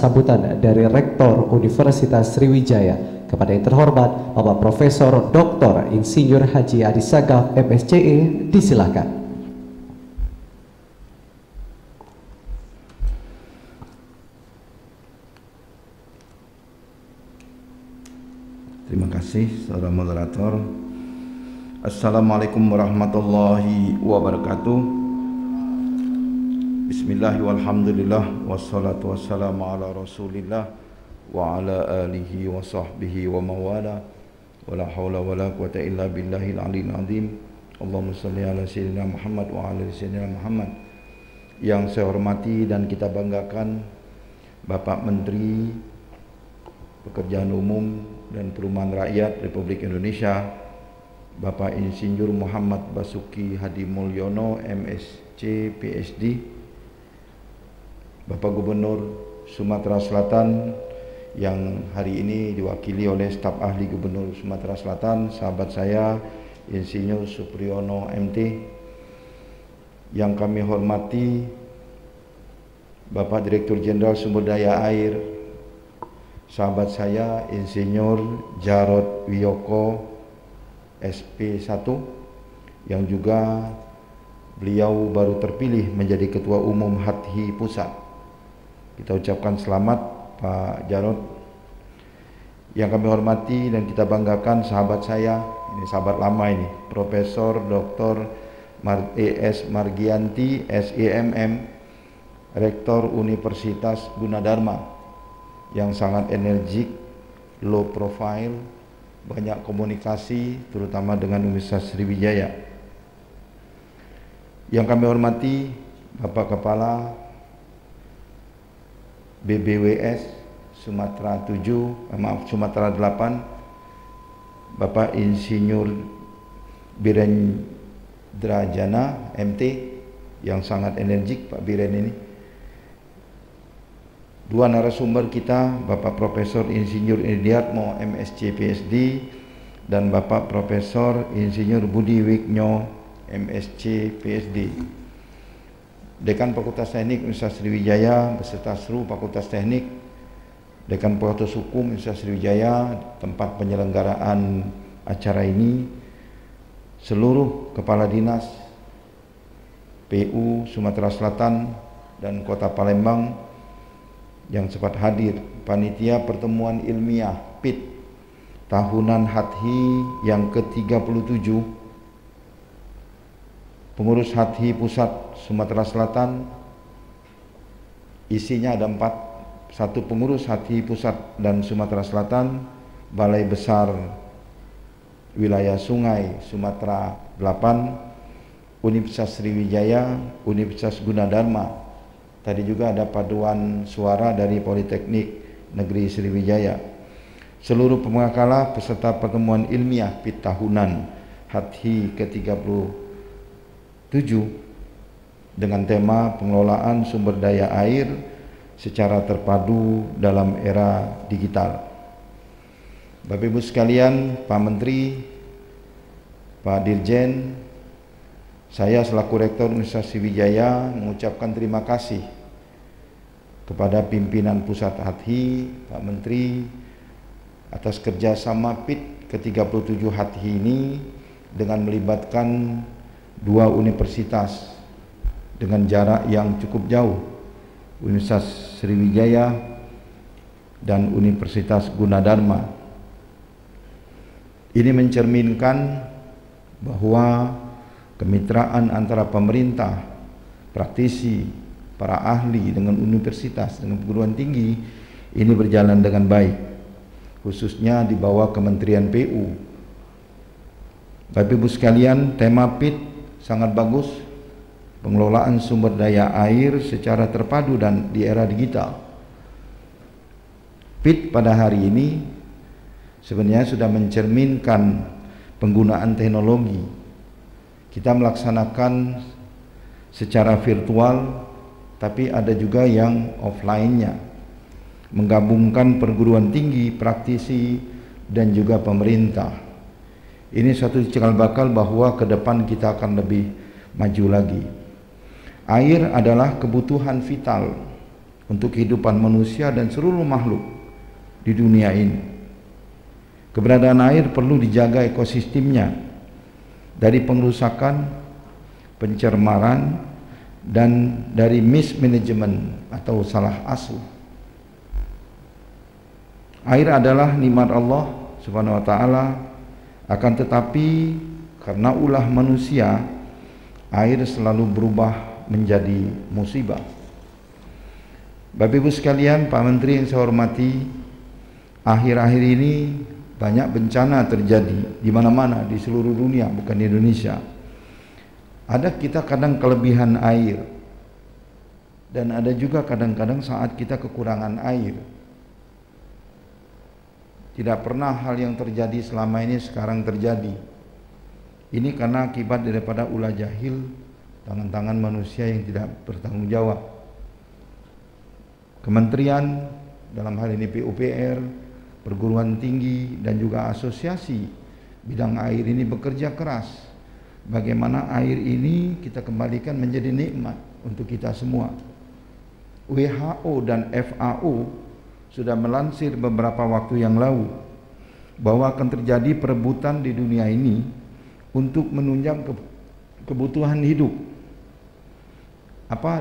Sambutan dari Rektor Universitas Sriwijaya kepada yang terhormat Bapak Profesor Dr. Insinyur Haji Adi Sagaf MSCE, disilakan. Terima kasih saudara moderator. Assalamualaikum warahmatullahi wabarakatuh. Bismillahirrahmanirrahim. Wassalatu wassalamu ala rasulillah wa ala alihi wa sahbihi wa mawala. Wa la hawla wa la quwata illa billahil aliyil azim. Allahumma salli ala sayyidina Muhammad wa ala sayyidina Muhammad. Yang saya hormati dan kita banggakan Bapak Menteri Pekerjaan Umum dan Perumahan Rakyat Republik Indonesia, Bapak Insinyur Muhammad Basuki Hadi Mulyono MSc PhD, Bapak Gubernur Sumatera Selatan yang hari ini diwakili oleh staf ahli Gubernur Sumatera Selatan, sahabat saya Insinyur Supriyono MT, yang kami hormati Bapak Direktur Jenderal Sumber Daya Air, sahabat saya Insinyur Jarod Wiyoko SP1, yang juga beliau baru terpilih menjadi Ketua Umum HATHI Pusat. Kita ucapkan selamat Pak Jarod. Yang kami hormati dan kita banggakan sahabat saya, ini sahabat lama ini, Profesor Dr. ES Margianti SEMM, Rektor Universitas Gunadarma, yang sangat energik, low profile, banyak komunikasi terutama dengan Universitas Sriwijaya. Yang kami hormati Bapak Kepala BBWS Sumatera 8, Bapak Insinyur Birendrajana MT, yang sangat energik Pak Biren ini. Dua narasumber kita, Bapak Profesor Insinyur Indiatmo MSc PhD dan Bapak Profesor Insinyur Budi Wiknyo MSc PhD. Dekan Fakultas Teknik Universitas Sriwijaya beserta seluruh Fakultas Teknik, Dekan Fakultas Hukum Universitas Sriwijaya, tempat penyelenggaraan acara ini, seluruh Kepala Dinas PU Sumatera Selatan dan Kota Palembang yang sempat hadir, panitia pertemuan ilmiah PIT tahunan HATHI yang ke-37, pengurus HATHI Pusat Sumatera Selatan, isinya ada 4, 1 pengurus HATHI Pusat dan Sumatera Selatan, Balai Besar Wilayah Sungai Sumatera 8, Universitas Sriwijaya, Universitas Gunadarma. Tadi juga ada paduan suara dari Politeknik Negeri Sriwijaya. Seluruh pemakalah peserta pertemuan ilmiah PIT tahunan HATHI ke-37 dengan tema pengelolaan sumber daya air secara terpadu dalam era digital. Bapak Ibu sekalian, Pak Menteri, Pak Dirjen, saya selaku Rektor Universitas Sriwijaya mengucapkan terima kasih kepada pimpinan Pusat HATHI, Pak Menteri, atas kerjasama PIT ke-37 HATHI ini dengan melibatkan 2 universitas dengan jarak yang cukup jauh, Universitas Sriwijaya dan Universitas Gunadarma. Ini mencerminkan bahwa kemitraan antara pemerintah, praktisi, para ahli dengan universitas, dengan perguruan tinggi ini berjalan dengan baik, khususnya di bawah Kementerian PU. Bapak Ibu sekalian, tema PIT sangat bagus, pengelolaan sumber daya air secara terpadu dan di era digital. PIT pada hari ini sebenarnya sudah mencerminkan penggunaan teknologi. Kita melaksanakan secara virtual, tapi ada juga yang offline-nya, menggabungkan perguruan tinggi, praktisi, dan juga pemerintah. Ini satu cikal bakal bahwa ke depan kita akan lebih maju lagi. Air adalah kebutuhan vital untuk kehidupan manusia dan seluruh makhluk di dunia ini. Keberadaan air perlu dijaga ekosistemnya dari pengerusakan, pencemaran, dan dari mismanagement atau salah asuh. Air adalah nikmat Allah Subhanahu wa taala, akan tetapi karena ulah manusia, air selalu berubah menjadi musibah. Bapak Ibu sekalian, Pak Menteri yang saya hormati, akhir-akhir ini banyak bencana terjadi di mana-mana di seluruh dunia, bukan di Indonesia. Ada kita kadang kelebihan air, dan ada juga kadang-kadang saat kita kekurangan air. Tidak pernah hal yang terjadi selama ini sekarang terjadi. Ini karena akibat daripada ulah jahil, tangan-tangan manusia yang tidak bertanggung jawab. Kementerian, dalam hal ini PUPR, perguruan tinggi, dan juga asosiasi bidang air ini bekerja keras. Bagaimana air ini kita kembalikan menjadi nikmat untuk kita semua. WHO dan FAO sudah melansir beberapa waktu yang lalu bahwa akan terjadi perebutan di dunia ini untuk menunjang kebutuhan hidup.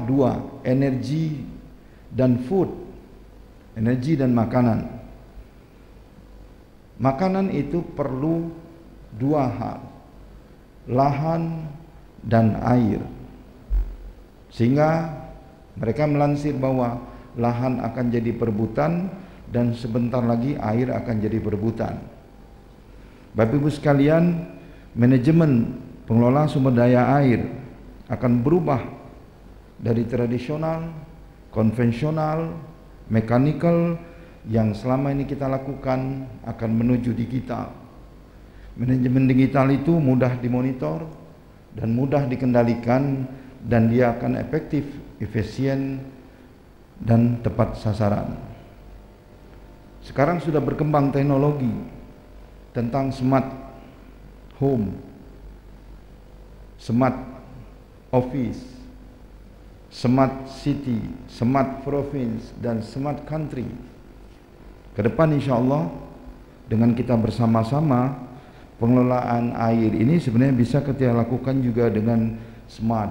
Dua, energi dan food, energi dan makanan. Makanan itu perlu dua hal, lahan dan air. Sehingga mereka melansir bahwa lahan akan jadi perebutan dan sebentar lagi air akan jadi perebutan. Bapak Ibu sekalian, manajemen pengelola sumber daya air akan berubah dari tradisional, konvensional, mekanikal yang selama ini kita lakukan akan menuju digital. Manajemen digital itu mudah dimonitor dan mudah dikendalikan, dan dia akan efektif, efisien, dan tepat sasaran. Sekarang sudah berkembang teknologi tentang smart home, smart office, smart city, smart province, dan smart country. Ke depan insya Allah dengan kita bersama-sama, pengelolaan air ini sebenarnya bisa kita lakukan juga dengan smart.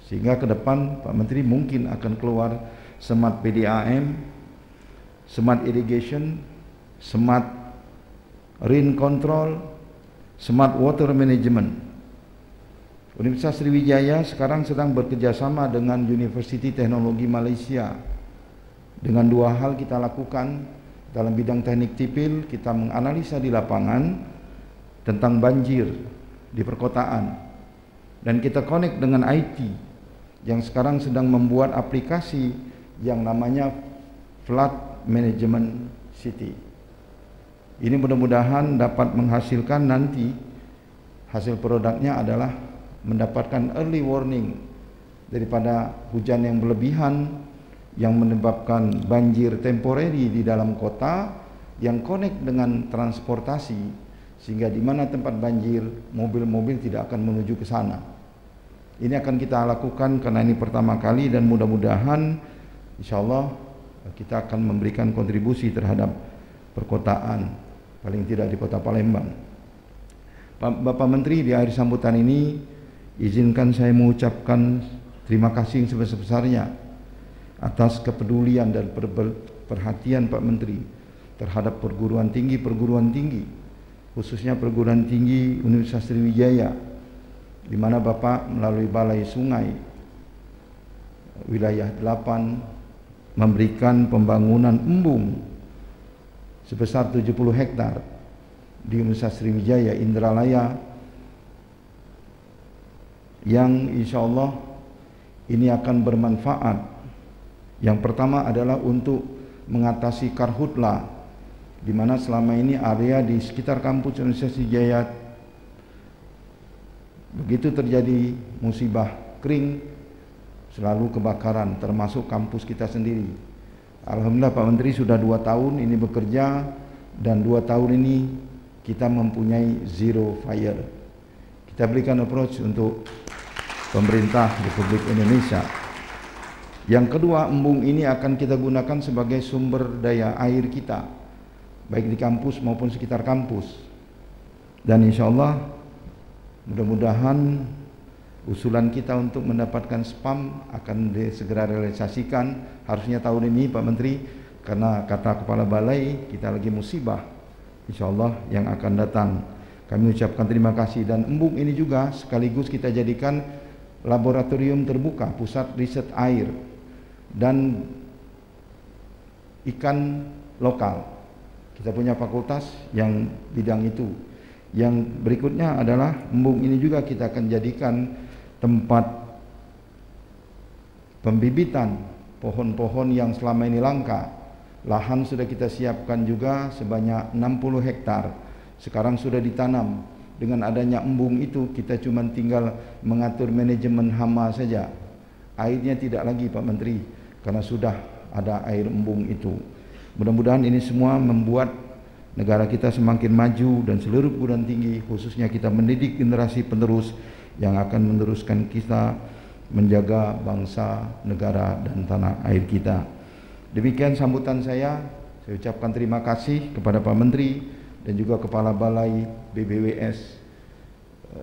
Sehingga ke depan Pak Menteri mungkin akan keluar smart PDAM, smart irrigation, smart rain control, smart water management. Universitas Sriwijaya sekarang sedang bekerjasama dengan University Teknologi Malaysia. Dengan dua hal kita lakukan. Dalam bidang teknik sipil, kita menganalisa di lapangan tentang banjir di perkotaan, dan kita connect dengan IT yang sekarang sedang membuat aplikasi yang namanya Flood Management City. Ini mudah-mudahan dapat menghasilkan nanti hasil produknya adalah mendapatkan early warning daripada hujan yang berlebihan yang menyebabkan banjir temporary di dalam kota, yang connect dengan transportasi, sehingga di mana tempat banjir mobil-mobil tidak akan menuju ke sana. Ini akan kita lakukan karena ini pertama kali, dan mudah-mudahan insyaallah kita akan memberikan kontribusi terhadap perkotaan, paling tidak di Kota Palembang. Bapak Menteri, di akhir sambutan ini izinkan saya mengucapkan terima kasih yang sebesar-besarnya atas kepedulian dan perhatian Pak Menteri terhadap perguruan tinggi, khususnya perguruan tinggi Universitas Sriwijaya, di mana Bapak melalui Balai Sungai wilayah 8 memberikan pembangunan embung sebesar 70 hektar di Universitas Sriwijaya Indralaya, yang insya Allah ini akan bermanfaat. Yang pertama adalah untuk mengatasi karhutla, di mana selama ini area di sekitar kampus Universitas Sriwijaya begitu terjadi musibah kering selalu kebakaran, termasuk kampus kita sendiri. Alhamdulillah Pak Menteri sudah 2 tahun ini bekerja, dan 2 tahun ini kita mempunyai zero fire. Kita berikan approach untuk pemerintah Republik Indonesia. Yang kedua, embung ini akan kita gunakan sebagai sumber daya air kita, baik di kampus maupun sekitar kampus. Dan insya Allah mudah-mudahan usulan kita untuk mendapatkan spam akan segera realisasikan, harusnya tahun ini Pak Menteri, karena kata Kepala Balai kita lagi musibah insya Allah yang akan datang. Kami ucapkan terima kasih, dan embung ini juga sekaligus kita jadikan laboratorium terbuka, pusat riset air dan ikan lokal. Kita punya fakultas yang bidang itu. Yang berikutnya adalah embung ini juga kita akan jadikan tempat pembibitan pohon-pohon yang selama ini langka. Lahan sudah kita siapkan juga sebanyak 60 hektar. Sekarang sudah ditanam. Dengan adanya embung itu kita cuma tinggal mengatur manajemen hama saja. Airnya tidak lagi Pak Menteri, karena sudah ada air embung itu. Mudah-mudahan ini semua membuat negara kita semakin maju dan seluruh perguruan tinggi, khususnya kita mendidik generasi penerus yang akan meneruskan kita menjaga bangsa, negara dan tanah air kita. Demikian sambutan saya ucapkan terima kasih kepada Pak Menteri dan juga Kepala Balai BBWS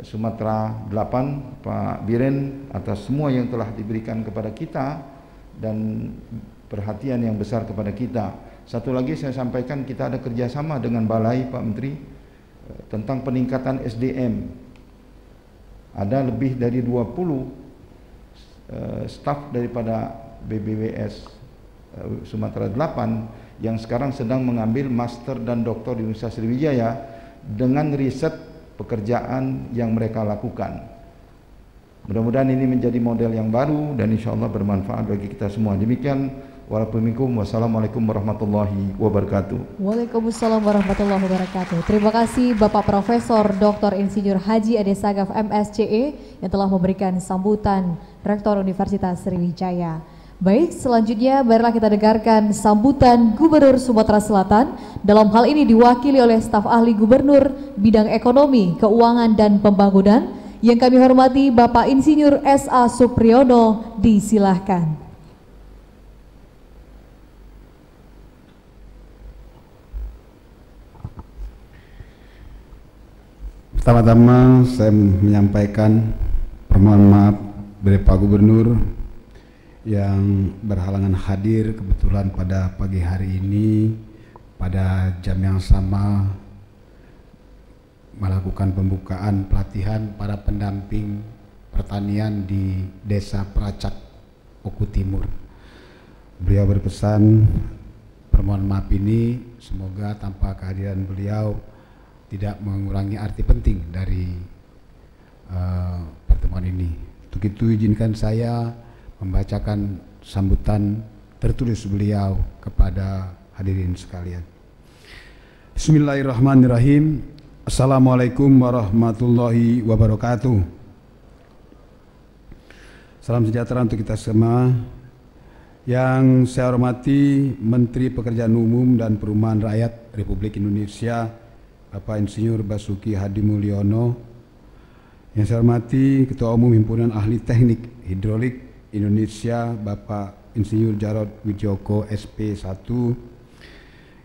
Sumatera 8, Pak Biren, atas semua yang telah diberikan kepada kita dan perhatian yang besar kepada kita. Satu lagi saya sampaikan, kita ada kerjasama dengan Balai Pak Menteri tentang peningkatan SDM. Ada lebih dari 20 staf daripada BBWS Sumatera 8 yang sekarang sedang mengambil master dan doktor di Universitas Sriwijaya dengan riset pekerjaan yang mereka lakukan. Mudah-mudahan ini menjadi model yang baru dan insya Allah bermanfaat bagi kita semua. Demikian, wassalamualaikum warahmatullahi wabarakatuh. Waalaikumsalam warahmatullahi wabarakatuh. Terima kasih Bapak Profesor Dr. Insinyur Haji Ade Sagaf MSCE yang telah memberikan sambutan Rektor Universitas Sriwijaya. Baik, selanjutnya marilah kita dengarkan sambutan Gubernur Sumatera Selatan. Dalam hal ini diwakili oleh staf ahli Gubernur bidang ekonomi, keuangan dan pembangunan. Yang kami hormati Bapak Insinyur S.A. Supriyono, disilahkan. Pertama-tama saya menyampaikan permohonan maaf dari Pak Gubernur yang berhalangan hadir kebetulan pada pagi hari ini pada jam yang sama melakukan pembukaan pelatihan para pendamping pertanian di Desa Peracak, Oku Timur. Beliau berpesan permohonan maaf ini semoga tanpa kehadiran beliau tidak mengurangi arti penting dari pertemuan ini. Untuk itu izinkan saya membacakan sambutan tertulis beliau kepada hadirin sekalian. Bismillahirrahmanirrahim. Assalamualaikum warahmatullahi wabarakatuh. Salam sejahtera untuk kita semua. Yang saya hormati Menteri Pekerjaan Umum dan Perumahan Rakyat Republik Indonesia Bapak Insinyur Basuki Hadi Mulyono. Yang saya hormati Ketua Umum Himpunan Ahli Teknik Hidrolik Indonesia Bapak Insinyur Jarod Wijoko SP1.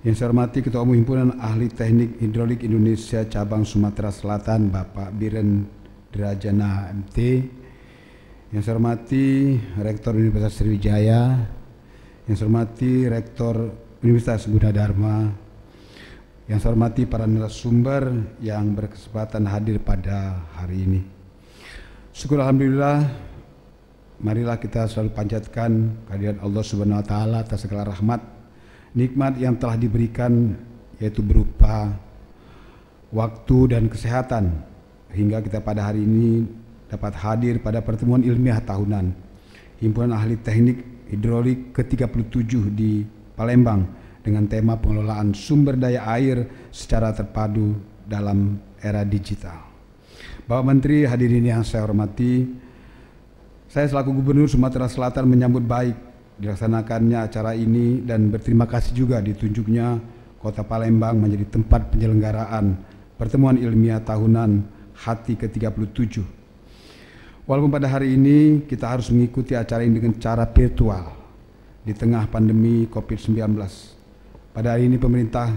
Yang saya hormati Ketua Umum Himpunan Ahli Teknik Hidrolik Indonesia Cabang Sumatera Selatan Bapak Biren Drajana MT. Yang saya hormati Rektor Universitas Sriwijaya. Yang saya hormati Rektor Universitas Gunadarma. Yang saya hormati para narasumber yang berkesempatan hadir pada hari ini. Syukur alhamdulillah, marilah kita selalu panjatkan kehadiran Allah Subhanahu wa taala atas segala rahmat, nikmat yang telah diberikan, yaitu berupa waktu dan kesehatan hingga kita pada hari ini dapat hadir pada pertemuan ilmiah tahunan Himpunan Ahli Teknik Hidrolik ke-37 di Palembang dengan tema pengelolaan sumber daya air secara terpadu dalam era digital. Bapak Menteri, hadirin yang saya hormati, saya selaku Gubernur Sumatera Selatan menyambut baik dilaksanakannya acara ini dan berterima kasih juga ditunjuknya Kota Palembang menjadi tempat penyelenggaraan pertemuan ilmiah tahunan HATI ke-37. Walaupun pada hari ini kita harus mengikuti acara ini dengan cara virtual di tengah pandemi COVID-19. Pada hari ini pemerintah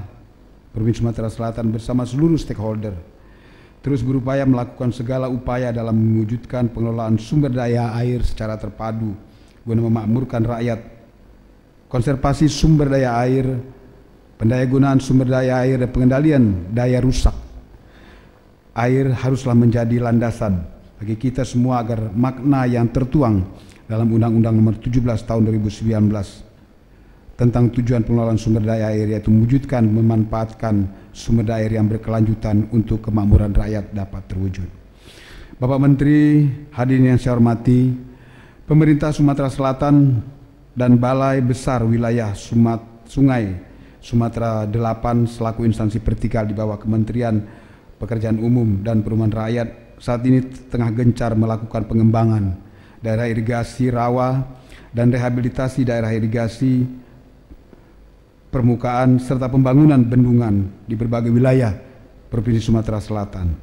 Provinsi Sumatera Selatan bersama seluruh stakeholder terus berupaya melakukan segala upaya dalam mewujudkan pengelolaan sumber daya air secara terpadu guna memakmurkan rakyat. Konservasi sumber daya air, pendayagunaan sumber daya air dan pengendalian daya rusak air haruslah menjadi landasan bagi kita semua agar makna yang tertuang dalam Undang-Undang Nomor 17 Tahun 2019 tentang tujuan pengelolaan sumber daya air, yaitu mewujudkan memanfaatkan sumber daya air yang berkelanjutan untuk kemakmuran rakyat dapat terwujud. Bapak Menteri, hadirin yang saya hormati, pemerintah Sumatera Selatan dan Balai Besar Wilayah Sungai Sumatera 8 selaku instansi vertikal di bawah Kementerian Pekerjaan Umum dan Perumahan Rakyat saat ini tengah gencar melakukan pengembangan daerah irigasi rawa dan rehabilitasi daerah irigasi permukaan serta pembangunan bendungan di berbagai wilayah Provinsi Sumatera Selatan.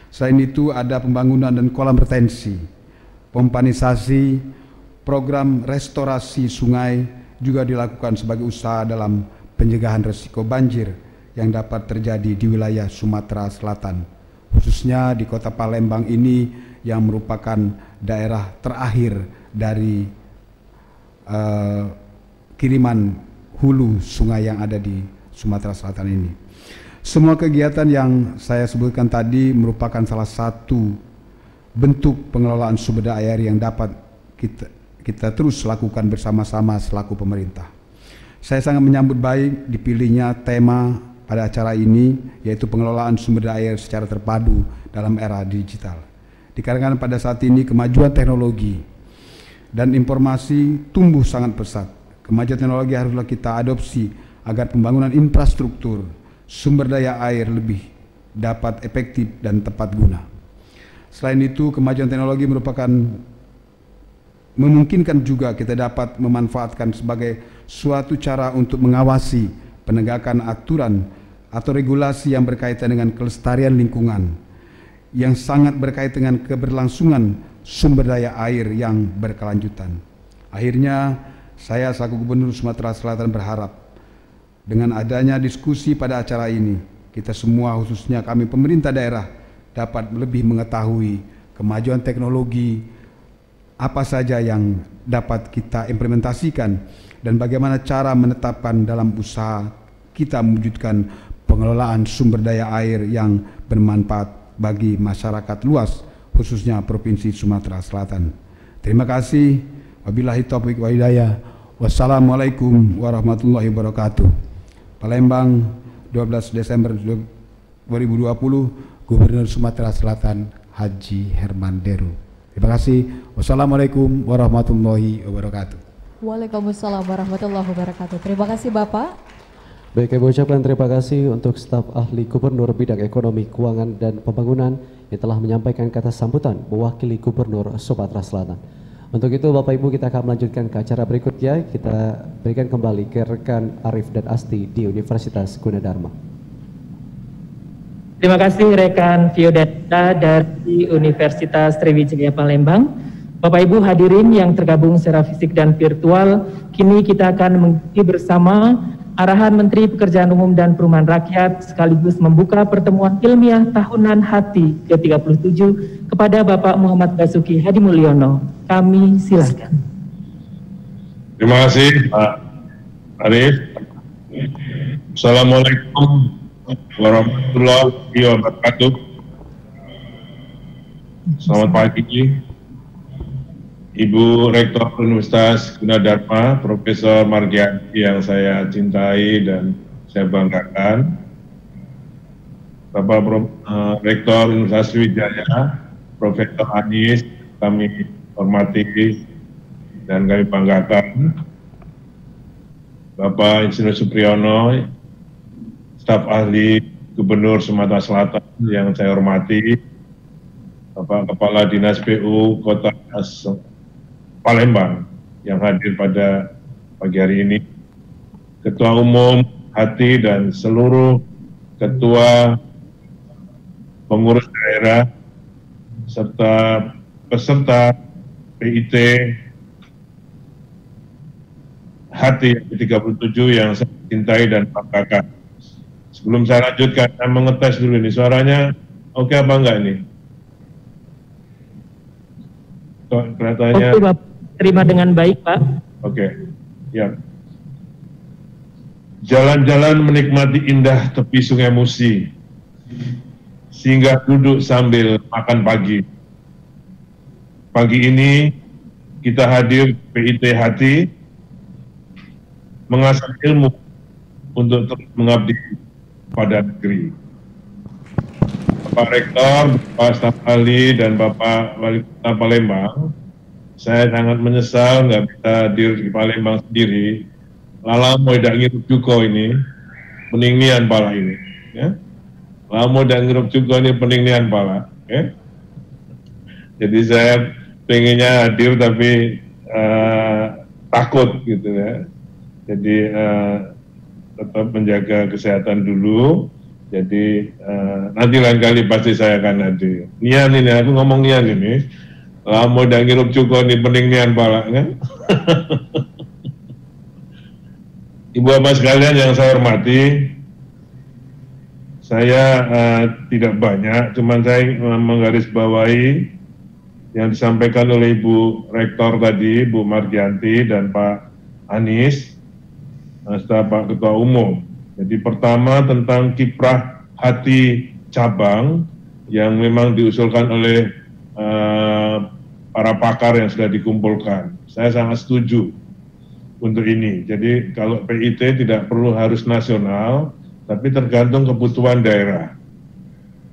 Selain itu ada pembangunan dan kolam retensi, pompanisasi, program restorasi sungai juga dilakukan sebagai usaha dalam pencegahan risiko banjir yang dapat terjadi di wilayah Sumatera Selatan, khususnya di Kota Palembang ini yang merupakan daerah terakhir dari kiriman hulu sungai yang ada di Sumatera Selatan ini. Semua kegiatan yang saya sebutkan tadi merupakan salah satu bentuk pengelolaan sumber daya air yang dapat kita terus lakukan bersama-sama selaku pemerintah. Saya sangat menyambut baik dipilihnya tema pada acara ini, yaitu pengelolaan sumber daya air secara terpadu dalam era digital. Dikarenakan pada saat ini kemajuan teknologi dan informasi tumbuh sangat pesat. Kemajuan teknologi haruslah kita adopsi agar pembangunan infrastruktur sumber daya air lebih dapat efektif dan tepat guna. Selain itu, kemajuan teknologi memungkinkan juga kita dapat memanfaatkan sebagai suatu cara untuk mengawasi penegakan aturan atau regulasi yang berkaitan dengan kelestarian lingkungan yang sangat berkaitan dengan keberlangsungan sumber daya air yang berkelanjutan. Akhirnya, saya selaku Gubernur Sumatera Selatan berharap dengan adanya diskusi pada acara ini, kita semua khususnya kami pemerintah daerah dapat lebih mengetahui kemajuan teknologi apa saja yang dapat kita implementasikan dan bagaimana cara menetapkan dalam usaha kita mewujudkan pengelolaan sumber daya air yang bermanfaat bagi masyarakat luas khususnya Provinsi Sumatera Selatan. Terima kasih. Wabillahi taufiq wa hidayah. Wassalamualaikum warahmatullahi wabarakatuh. Palembang, 12 Desember 2020, Gubernur Sumatera Selatan Haji Herman Deru. Terima kasih. Wassalamualaikum warahmatullahi wabarakatuh. Waalaikumsalam warahmatullahi wabarakatuh. Terima kasih Bapak. Baik, kami ucapkan terima kasih untuk staf ahli Gubernur bidang ekonomi, keuangan, dan pembangunan yang telah menyampaikan kata sambutan mewakili Gubernur Sumatera Selatan. Untuk itu Bapak Ibu, kita akan melanjutkan ke acara berikutnya. Kita berikan kembali ke rekan Arif dan Asti di Universitas Gunadarma. Terima kasih rekan Viodata dari Universitas Sriwijaya Palembang. Bapak Ibu hadirin yang tergabung secara fisik dan virtual, kini kita akan mengikuti bersama arahan Menteri Pekerjaan Umum dan Perumahan Rakyat sekaligus membuka pertemuan ilmiah tahunan HATI ke-37 kepada Bapak Muhammad Basuki Hadimulyono. Kami silakan. Terima kasih Pak Arif. Assalamualaikum warahmatullahi wabarakatuh. Selamat pagi Ibu Rektor Universitas Gunadarma, Profesor Margianti yang saya cintai dan saya banggakan, Bapak Rektor Universitas Sriwijaya, Profesor Anies, kami hormati dan kami banggakan, Bapak Insinyur Supriyono, staf ahli Gubernur Sumatera Selatan yang saya hormati, Bapak Kepala Dinas PU Kota Palembang yang hadir pada pagi hari ini, Ketua Umum HATI dan seluruh Ketua Pengurus Daerah, serta peserta PIT Hati yang ke-37 yang saya cintai dan banggakan. Sebelum saya lanjutkan, saya mengetes dulu ini, suaranya oke apa enggak ini? Kelihatannya... Oke, Bapak. Terima dengan baik, Pak. Oke, ya. Jalan-jalan menikmati indah tepi Sungai Musi, singgah duduk sambil makan pagi. Pagi ini kita hadir PIT Hati, mengasah ilmu untuk terus mengabdi pada negeri. Bapak Rektor, Bapak Staf Ahli, dan Bapak Wali Kota Palembang, saya sangat menyesal nggak bisa hadir di Palembang sendiri. Lala mau dak ngirup juga ini, peningnian pala ini. Ya. Lala mau dak ngirup juga ini peningnian pala. Ya. Jadi saya pengennya hadir tapi takut gitu ya. Jadi tetap menjaga kesehatan dulu. Jadi nanti lain kali pasti saya akan hadir. Nian ini, aku ngomong nian ini. Lama dah ngirup juga nih peningnian pala kan. Ibu bapak sekalian yang saya hormati, saya tidak banyak, cuman saya menggarisbawahi yang disampaikan oleh Ibu Rektor tadi, Bu Margianti dan Pak Anies, serta Pak Ketua Umum. Jadi pertama tentang kiprah hati cabang yang memang diusulkan oleh para pakar yang sudah dikumpulkan. Saya sangat setuju untuk ini. Jadi kalau PIT tidak perlu harus nasional, tapi tergantung kebutuhan daerah.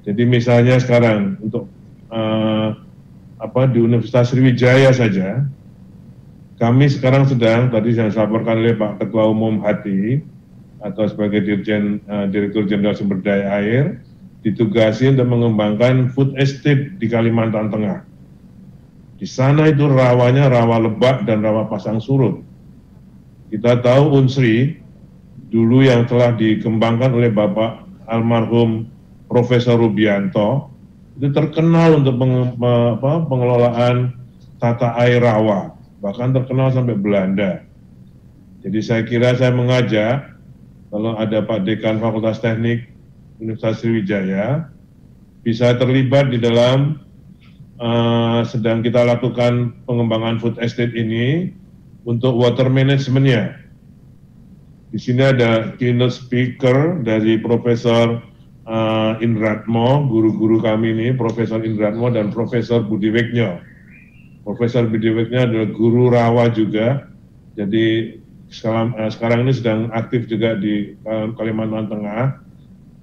Jadi misalnya sekarang untuk di Universitas Sriwijaya saja, kami sekarang sedang, tadi saya laporkan oleh Pak Ketua Umum Hati, atau sebagai Direktur Jenderal Sumber Daya Air, ditugasi untuk mengembangkan food estate di Kalimantan Tengah. Di sana itu rawanya rawa lebak dan rawa pasang surut. Kita tahu Unsri dulu yang telah dikembangkan oleh Bapak almarhum Profesor Rubianto itu terkenal untuk pengelolaan tata air rawa, bahkan terkenal sampai Belanda. Jadi saya kira saya mengajak kalau ada Pak Dekan Fakultas Teknik Universitas Sriwijaya bisa terlibat di dalam sedang kita lakukan pengembangan food estate ini untuk water management-nya. Di sini ada keynote speaker dari Profesor Indratmo, guru-guru kami ini, Profesor Indratmo dan Profesor Budiweknyo. Profesor Budiweknyo adalah guru rawa juga, jadi sekarang ini sedang aktif juga di Kalimantan Tengah.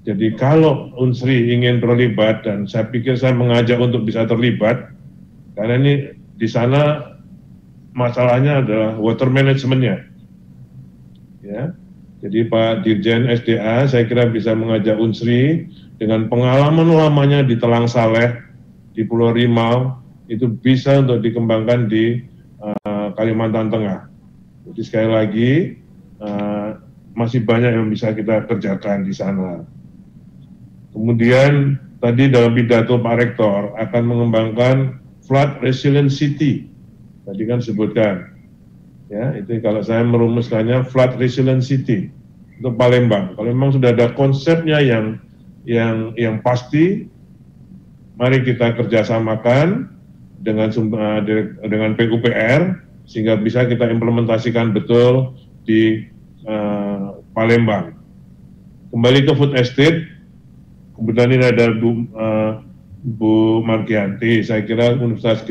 Jadi kalau Unsri ingin terlibat, dan saya pikir saya mengajak untuk bisa terlibat, karena ini di sana masalahnya adalah water management-nya. Ya. Jadi Pak Dirjen SDA saya kira bisa mengajak Unsri dengan pengalaman lamanya di Telang Saleh, di Pulau Rimau, itu bisa untuk dikembangkan di Kalimantan Tengah. Jadi sekali lagi masih banyak yang bisa kita kerjakan di sana. Kemudian tadi dalam pidato Pak Rektor akan mengembangkan flood resilient city. Tadi kan sebutkan, ya itu kalau saya merumuskannya flood resilient city untuk Palembang. Kalau memang sudah ada konsepnya yang pasti, mari kita kerjasamakan dengan PUPR sehingga bisa kita implementasikan betul di Palembang. Kembali ke food estate. Kemudian ini ada Bu Margianti, saya kira Universitas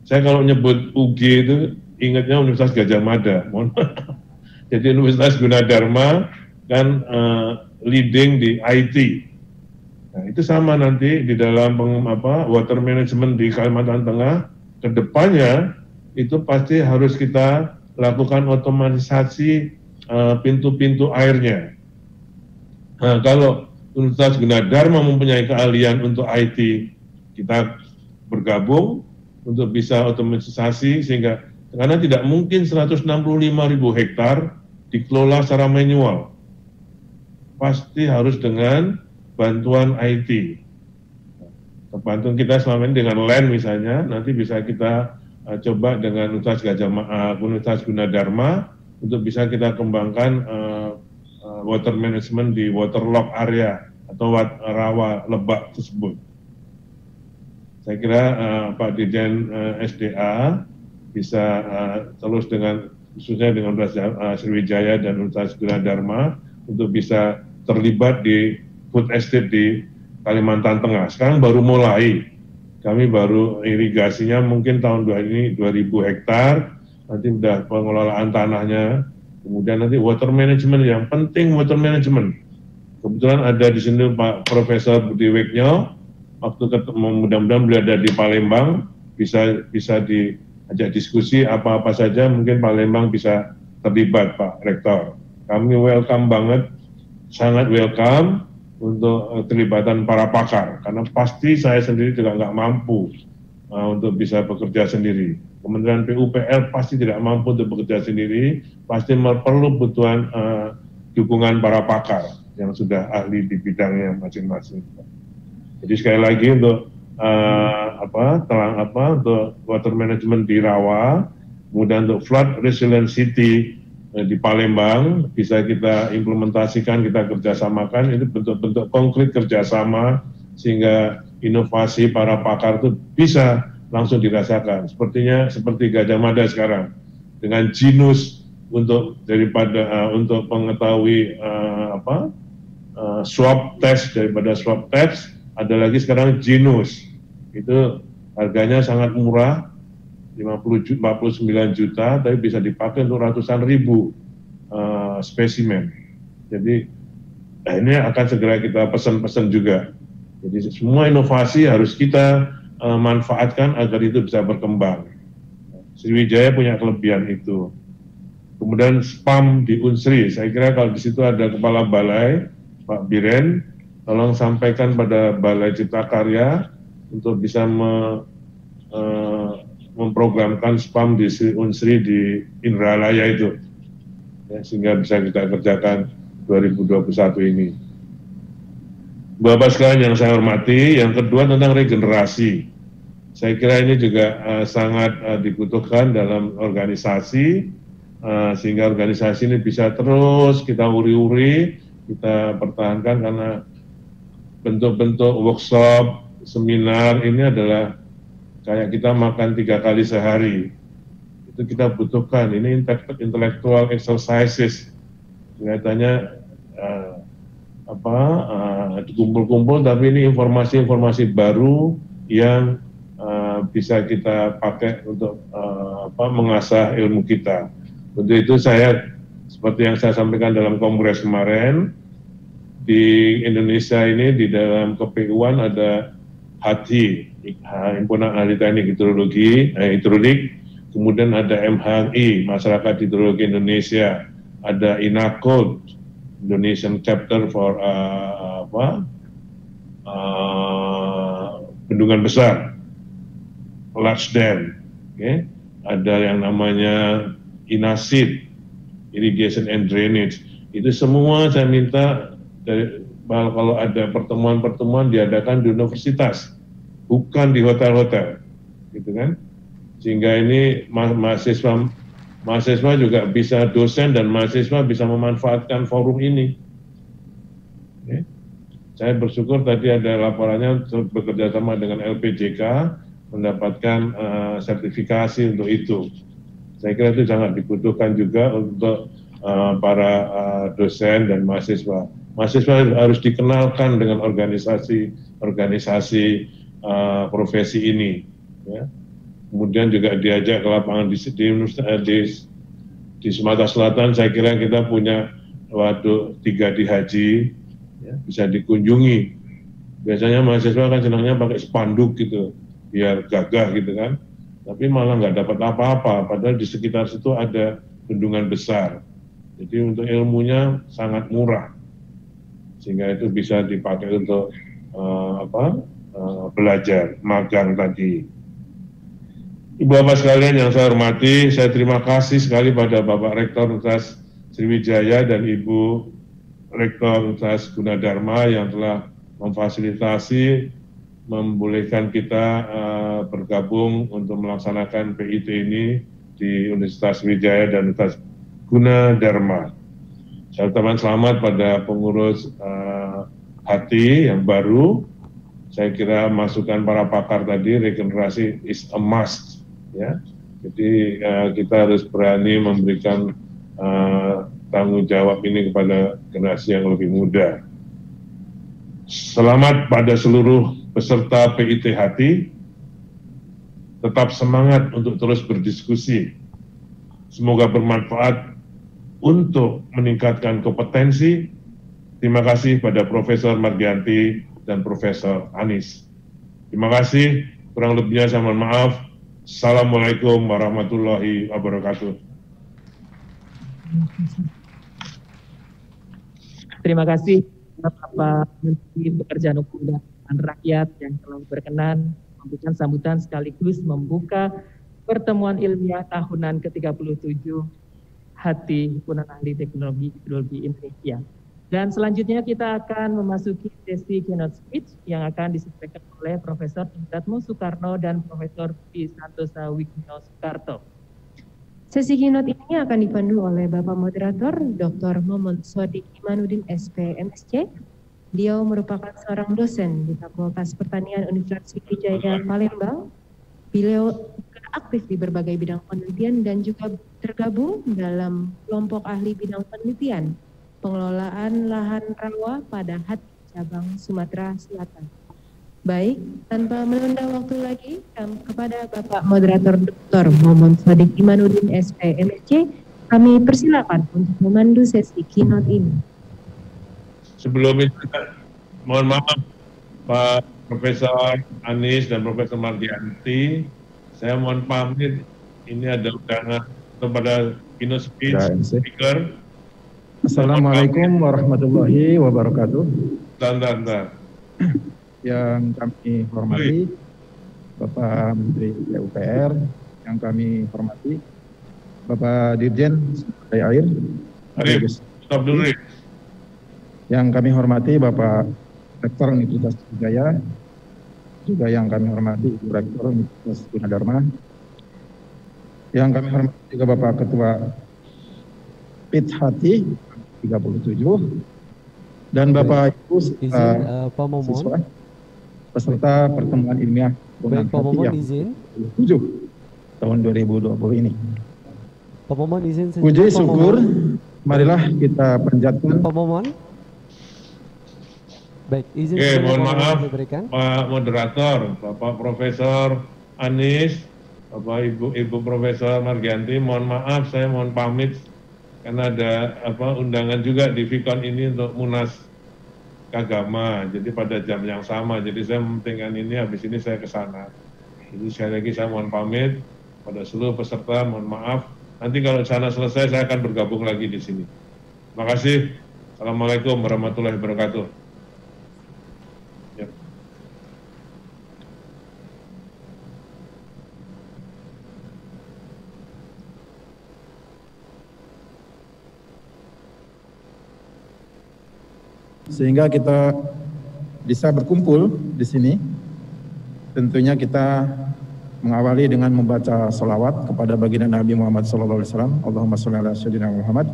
saya kalau nyebut UG itu ingatnya Universitas Gajah Mada, mohon maaf. Jadi Universitas Gunadarma kan leading di IT. Nah, itu sama nanti di dalam water management di Kalimantan Tengah, kedepannya itu pasti harus kita lakukan otomatisasi pintu-pintu airnya. Nah, kalau Universitas Gunadarma mempunyai keahlian untuk IT, kita bergabung untuk bisa otomatisasi sehingga karena tidak mungkin 165.000 hektar dikelola secara manual. Pasti harus dengan bantuan IT. Terbantu kita selama ini dengan LAN misalnya, nanti bisa kita coba dengan Universitas Gunadarma untuk bisa kita kembangkan water management di waterlogged area atau rawa lebak tersebut. Saya kira Pak Dirjen SDA bisa terus dengan khususnya dengan Universitas Sriwijaya dan Universitas Gunadarma untuk bisa terlibat di food estate di Kalimantan Tengah. Sekarang baru mulai, kami baru irigasinya mungkin tahun ini 2.000 hektar, nanti udah pengelolaan tanahnya, kemudian nanti water management, yang penting water management. Kebetulan ada di sini Pak Profesor Budi Weknyo, waktu mudah-mudahan beliau ada di Palembang, bisa diajak diskusi apa-apa saja, mungkin Palembang bisa terlibat Pak Rektor. Kami welcome banget, sangat welcome untuk terlibatan para pakar, karena pasti saya sendiri juga nggak mampu untuk bisa bekerja sendiri. Kementerian PUPR pasti tidak mampu untuk bekerja sendiri, pasti perlu butuhan dukungan para pakar yang sudah ahli di bidangnya masing-masing. Jadi sekali lagi untuk untuk water management di Rawa, kemudian untuk flood resilient city di Palembang bisa kita implementasikan, kita kerjasamakan, itu bentuk-bentuk konkret kerjasama sehingga inovasi para pakar itu bisa langsung dirasakan. Sepertinya seperti Gajah Mada sekarang dengan Genus untuk untuk mengetahui swab test, daripada swab test ada lagi sekarang Genus, itu harganya sangat murah, 49 juta, tapi bisa dipakai untuk ratusan ribu spesimen. Jadi ini akan segera kita pesan-pesan juga. Jadi semua inovasi harus kita manfaatkan agar itu bisa berkembang. Sriwijaya punya kelebihan itu. Kemudian SPAM di Unsri, saya kira kalau di situ ada kepala balai, Pak Biren, tolong sampaikan pada Balai Cipta Karya untuk bisa memprogramkan SPAM di Unsri di Indralaya itu, ya, sehingga bisa kita kerjakan 2021 ini. Bapak sekalian yang saya hormati, yang kedua tentang regenerasi. Saya kira ini juga sangat dibutuhkan dalam organisasi, sehingga organisasi ini bisa terus kita uri-uri, kita pertahankan, karena bentuk-bentuk workshop, seminar ini adalah kayak kita makan 3 kali sehari, itu kita butuhkan. Ini intellectual exercises, kelihatannya kumpul-kumpul, tapi ini informasi-informasi baru yang bisa kita pakai untuk mengasah ilmu kita. Untuk itu saya, seperti yang saya sampaikan dalam kongres kemarin, di Indonesia ini di dalam KPU-an ada HATHI, Himpunan Ahli Teknik Hidrolik, kemudian ada MHI, Masyarakat Hidrologi Indonesia, ada INACOD, Indonesian Chapter for bendungan besar, large dam, okay. Ada yang namanya INASID, Irrigation and Drainage. Itu semua saya minta kalau ada pertemuan-pertemuan diadakan di universitas, bukan di hotel-hotel, gitu kan? Sehingga ini mahasiswa juga bisa, dosen dan mahasiswa bisa memanfaatkan forum ini. Oke. Saya bersyukur tadi ada laporannya bekerja sama dengan LPJK mendapatkan sertifikasi untuk itu. Saya kira itu sangat dibutuhkan juga untuk para dosen dan mahasiswa. Mahasiswa harus dikenalkan dengan organisasi profesi ini, ya. Kemudian juga diajak ke lapangan di Sumatera Selatan. Saya kira kita punya waduk 3D Haji, ya, bisa dikunjungi. Biasanya mahasiswa kan senangnya pakai spanduk gitu, biar gagah gitu kan, tapi malah nggak dapat apa-apa, padahal di sekitar situ ada bendungan besar. Jadi untuk ilmunya sangat murah, sehingga itu bisa dipakai untuk belajar, magang tadi. Ibu Bapak sekalian yang saya hormati, saya terima kasih sekali pada Bapak Rektor Universitas Sriwijaya dan Ibu Rektor Universitas Gunadarma yang telah memfasilitasi membolehkan kita bergabung untuk melaksanakan PIT ini di Universitas Sriwijaya dan Universitas Gunadarma. Saya ucapkan selamat pada pengurus hati yang baru. Saya kira masukan para pakar tadi, regenerasi is a must, ya. Jadi kita harus berani memberikan tanggung jawab ini kepada generasi yang lebih muda. Selamat pada seluruh peserta PIT Hati, tetap semangat untuk terus berdiskusi. Semoga bermanfaat untuk meningkatkan kompetensi. Terima kasih pada Profesor Margianti dan Profesor Anis. Terima kasih, kurang lebihnya saya mohon maaf. Assalamualaikum warahmatullahi wabarakatuh. Terima kasih Bapak Menteri Pekerjaan Umum dan Rakyat yang telah berkenan memberikan sambutan sekaligus membuka pertemuan ilmiah tahunan ke-37 Hati Himpunan Ahli Teknologi Hidrologi Indonesia. Dan selanjutnya kita akan memasuki sesi keynote speech yang akan disampaikan oleh Profesor Indratmo Soekarno dan Profesor P. Santosa Wigno Soekarto. Sesi keynote ini akan dipandu oleh Bapak Moderator Dr. Momon Sodik Imanuddin SP MSc. Beliau merupakan seorang dosen di Fakultas Pertanian Universitas Sriwijaya Palembang. Beliau aktif di berbagai bidang penelitian dan juga tergabung dalam kelompok ahli bidang penelitian pengelolaan lahan rawa pada Hati Cabang Sumatera Selatan. Baik, tanpa menunda waktu lagi, kepada Bapak Moderator Dr. Momon Sodik Imanuddin SP MSc, kami persilakan untuk memandu sesi keynote ini. Sebelum itu, mohon maaf Pak Profesor Anis dan Profesor Margianti, saya mohon pamit, ini ada undangan kepada keynote speech speaker. Assalamualaikum warahmatullahi wabarakatuh. Bentar. Yang kami hormati Bapak Menteri PUPR, yang kami hormati Bapak Dirjen Sumber Daya Air, stop dulu. Yang kami hormati Bapak Rektor Universitas Sriwijaya, juga yang kami hormati Ibu Rektor Universitas Gunadarma, yang kami hormati juga Bapak Ketua PIT Hati 37, dan Bapak Ibu siswa peserta pertemuan ilmiah Baik, Pak Momon izin 7 tahun 2020 ini. Pak Momon izin sejenak. Puji syukur, marilah kita panjatkan. Pak Momon. Baik, izin. Oke, mohon maaf Pak Moderator, Bapak Profesor Anis, Bapak Ibu Profesor Margianti, mohon maaf saya mohon pamit karena ada undangan juga di Vicon ini untuk Munas Agama, jadi pada jam yang sama, jadi saya mementingkan ini, habis ini saya ke sana. Jadi sekali lagi saya mohon pamit pada seluruh peserta, mohon maaf. Nanti kalau sana selesai saya akan bergabung lagi di sini. Terima kasih. Assalamualaikum warahmatullahi wabarakatuh. Ya. Sehingga kita bisa berkumpul di sini, tentunya kita mengawali dengan membaca salawat kepada baginda Nabi Muhammad SAW. Allahumma sholli ala sayyidina Muhammad.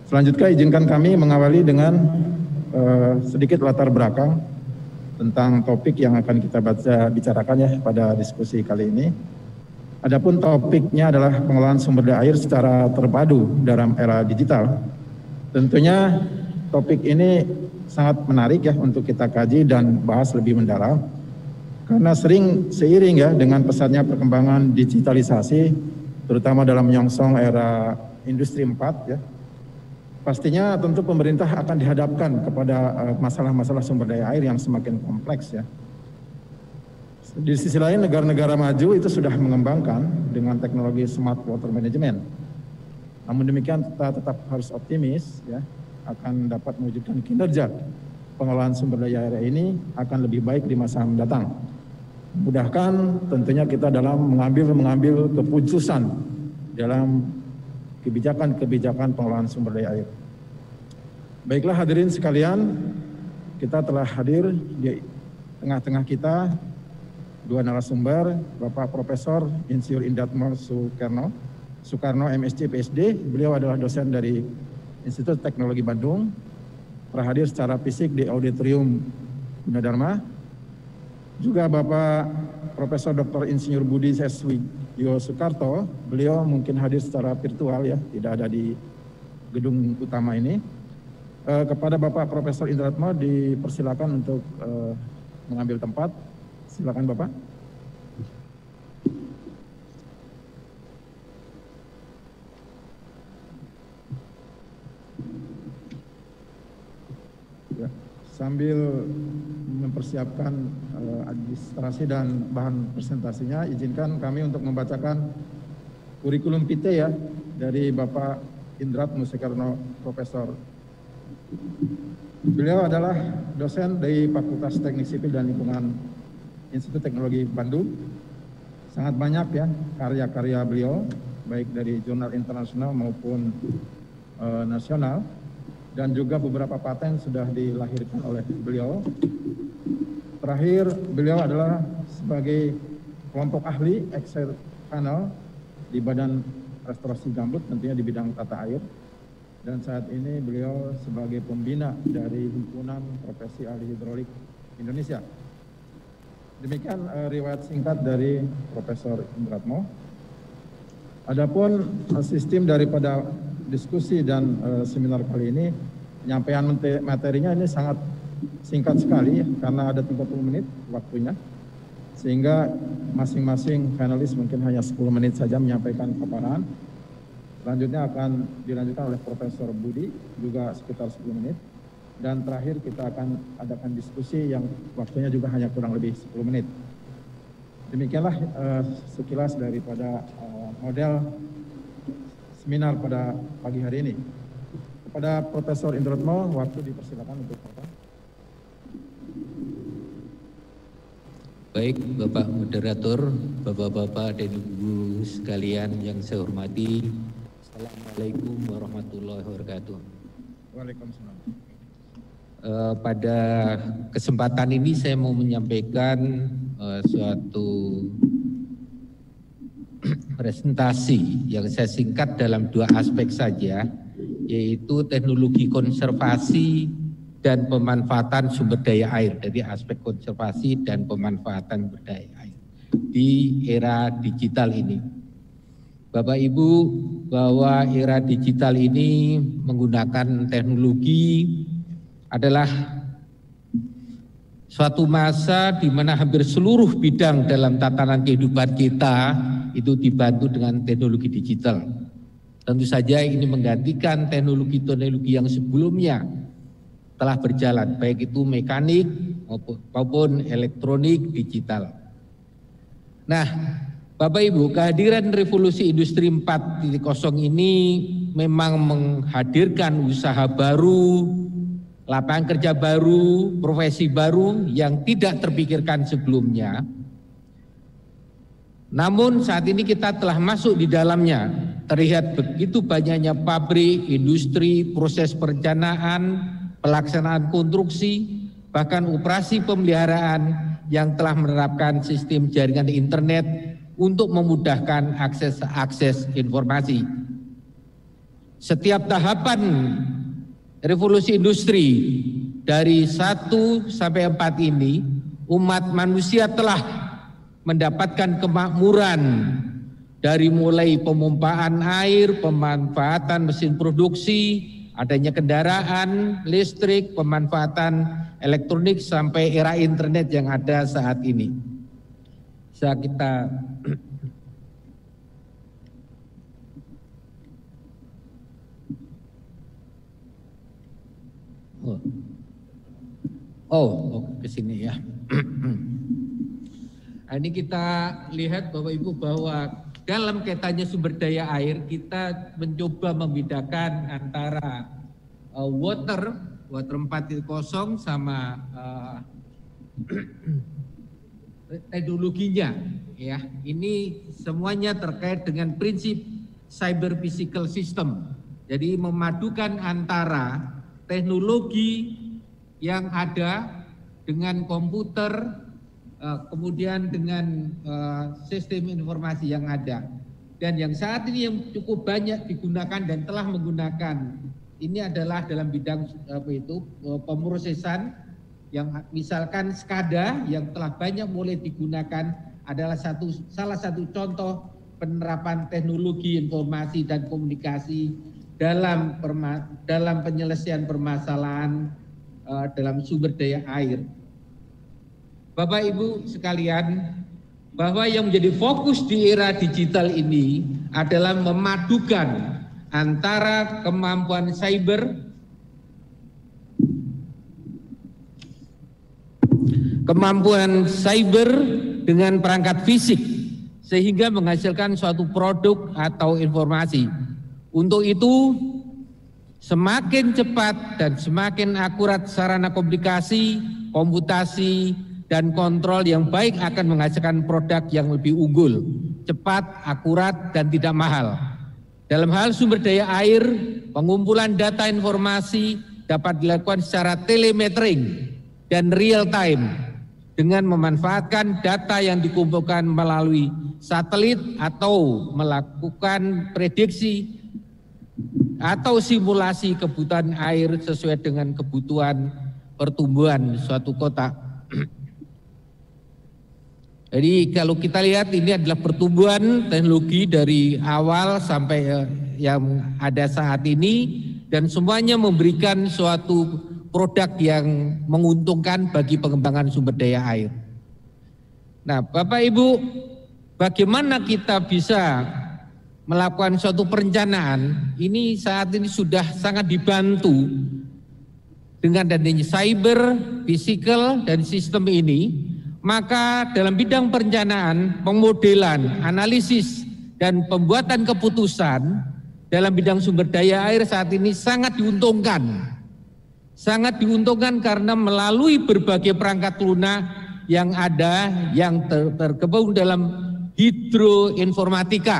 Selanjutnya izinkan kami mengawali dengan sedikit latar belakang tentang topik yang akan kita bicarakan ya pada diskusi kali ini. Adapun topiknya adalah pengelolaan sumber daya air secara terpadu dalam era digital. Tentunya topik ini sangat menarik ya untuk kita kaji dan bahas lebih mendalam, karena sering seiring ya dengan pesatnya perkembangan digitalisasi, terutama dalam menyongsong era industri 4 ya. Pastinya tentu pemerintah akan dihadapkan kepada masalah-masalah sumber daya air yang semakin kompleks ya. Di sisi lain negara-negara maju itu sudah mengembangkan dengan teknologi smart water management. Namun demikian kita tetap harus optimis ya, akan dapat mewujudkan kinerja pengelolaan sumber daya air ini akan lebih baik di masa mendatang. Mudahkan tentunya kita dalam mengambil keputusan dalam kebijakan-kebijakan pengelolaan sumber daya air. Baiklah hadirin sekalian, kita telah hadir di tengah-tengah kita dua narasumber, Bapak Profesor Insinyur Indartmo Soekarno, MSc, PhD. Beliau adalah dosen dari Institut Teknologi Bandung, hadir secara fisik di Auditorium Gunadarma. Juga Bapak Profesor Dr. Insinyur Budi Seswigyo Soekarto, beliau mungkin hadir secara virtual ya, tidak ada di gedung utama ini. Kepada Bapak Profesor Indartmo dipersilakan untuk mengambil tempat. Silakan Bapak. Ya, sambil mempersiapkan administrasi dan bahan presentasinya, izinkan kami untuk membacakan kurikulum vitae ya dari Bapak Indartmo Soekarno Profesor. Beliau adalah dosen dari Fakultas Teknik Sipil dan Lingkungan Institut Teknologi Bandung. Sangat banyak ya karya-karya beliau, baik dari jurnal internasional maupun nasional, dan juga beberapa paten sudah dilahirkan oleh beliau. Terakhir, beliau adalah sebagai kelompok ahli eksternal di Badan Restorasi Gambut, tentunya di bidang tata air. Dan saat ini beliau sebagai pembina dari Himpunan Profesi Ahli Hidrolik Indonesia. Demikian riwayat singkat dari Profesor Indartmo. Adapun sistem daripada diskusi dan seminar kali ini, penyampaian materinya ini sangat singkat sekali karena ada 30 menit waktunya. Sehingga masing-masing panelis mungkin hanya 10 menit saja menyampaikan paparan. Selanjutnya akan dilanjutkan oleh Profesor Budi, juga sekitar 10 menit. Dan terakhir kita akan adakan diskusi yang waktunya juga hanya kurang lebih 10 menit. Demikianlah sekilas daripada model seminar pada pagi hari ini. Kepada Profesor Indartmo, waktu dipersilakan untuk Bapak. Baik, Bapak Moderator, Bapak-Bapak dan Ibu sekalian yang saya hormati, Assalamualaikum warahmatullahi wabarakatuh. Waalaikumsalam. Pada kesempatan ini saya mau menyampaikan suatu presentasi yang saya singkat dalam dua aspek saja, yaitu teknologi konservasi dan pemanfaatan sumber daya air, dari aspek konservasi dan pemanfaatan sumber daya air di era digital ini. Bapak Ibu, bahwa era digital ini menggunakan teknologi adalah suatu masa di mana hampir seluruh bidang dalam tatanan kehidupan kita itu dibantu dengan teknologi digital. Tentu saja ini menggantikan teknologi-teknologi yang sebelumnya telah berjalan, baik itu mekanik maupun elektronik digital. Nah, Bapak Ibu, kehadiran revolusi industri 4.0 ini memang menghadirkan usaha baru, lapangan kerja baru, profesi baru yang tidak terpikirkan sebelumnya. Namun saat ini kita telah masuk di dalamnya, terlihat begitu banyaknya pabrik, industri, proses perencanaan, pelaksanaan konstruksi, bahkan operasi pemeliharaan yang telah menerapkan sistem jaringan internet untuk memudahkan akses informasi. Setiap tahapan revolusi industri dari 1 sampai 4 ini, umat manusia telah mendapatkan kemakmuran dari mulai pemompaan air, pemanfaatan mesin produksi, adanya kendaraan listrik, pemanfaatan elektronik sampai era internet yang ada saat ini. Kita ke sini ya. Nah, ini kita lihat Bapak Ibu bahwa dalam kaitannya sumber daya air kita mencoba membedakan antara water 4.0 sama teknologinya ya. Ini semuanya terkait dengan prinsip cyber physical system. Jadi memadukan antara teknologi yang ada dengan komputer, kemudian dengan sistem informasi yang ada. Dan yang saat ini yang cukup banyak digunakan dan telah menggunakan ini adalah dalam bidang pemrosesan, yang misalkan SCADA yang telah banyak mulai digunakan adalah salah satu contoh penerapan teknologi informasi dan komunikasi dalam penyelesaian permasalahan dalam sumber daya air. Bapak Ibu sekalian, bahwa yang menjadi fokus di era digital ini adalah memadukan antara kemampuan cyber dengan perangkat fisik sehingga menghasilkan suatu produk atau informasi. Untuk itu semakin cepat dan semakin akurat sarana komunikasi, komputasi, dan kontrol yang baik akan menghasilkan produk yang lebih unggul, cepat, akurat, dan tidak mahal. Dalam hal sumber daya air, pengumpulan data informasi dapat dilakukan secara telemetering dan real time dengan memanfaatkan data yang dikumpulkan melalui satelit atau melakukan prediksi atau simulasi kebutuhan air sesuai dengan kebutuhan pertumbuhan suatu kota. Jadi kalau kita lihat ini adalah pertumbuhan teknologi dari awal sampai yang ada saat ini, dan semuanya memberikan suatu produk yang menguntungkan bagi pengembangan sumber daya air. Nah, Bapak Ibu, bagaimana kita bisa melakukan suatu perencanaan? Ini saat ini sudah sangat dibantu dengan adanya cyber, physical, dan sistem ini. Maka dalam bidang perencanaan, pemodelan, analisis, dan pembuatan keputusan dalam bidang sumber daya air saat ini sangat diuntungkan. Sangat diuntungkan karena melalui berbagai perangkat lunak yang ada yang tergabung dalam hidroinformatika.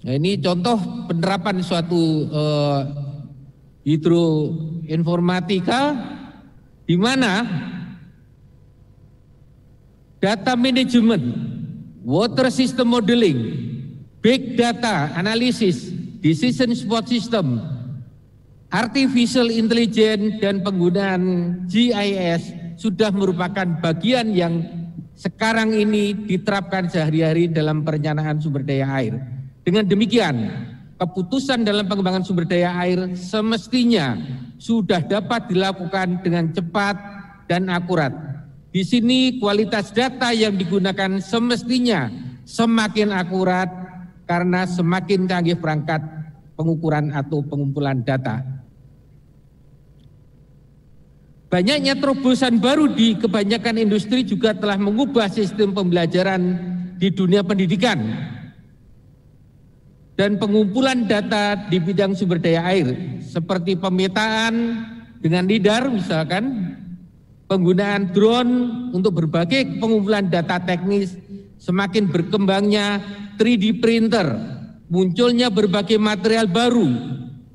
Nah, ini contoh penerapan suatu hidroinformatika di mana data management, water system modeling, big data analysis, decision support system, artificial intelligence, dan penggunaan GIS sudah merupakan bagian yang sekarang ini diterapkan sehari-hari dalam perencanaan sumber daya air. Dengan demikian, keputusan dalam pengembangan sumber daya air semestinya sudah dapat dilakukan dengan cepat dan akurat. Di sini kualitas data yang digunakan semestinya semakin akurat karena semakin canggih perangkat pengukuran atau pengumpulan data. Banyaknya terobosan baru di kebanyakan industri juga telah mengubah sistem pembelajaran di dunia pendidikan dan pengumpulan data di bidang sumber daya air, seperti pemetaan dengan lidar misalkan, penggunaan drone untuk berbagai pengumpulan data teknis, semakin berkembangnya 3D printer, munculnya berbagai material baru,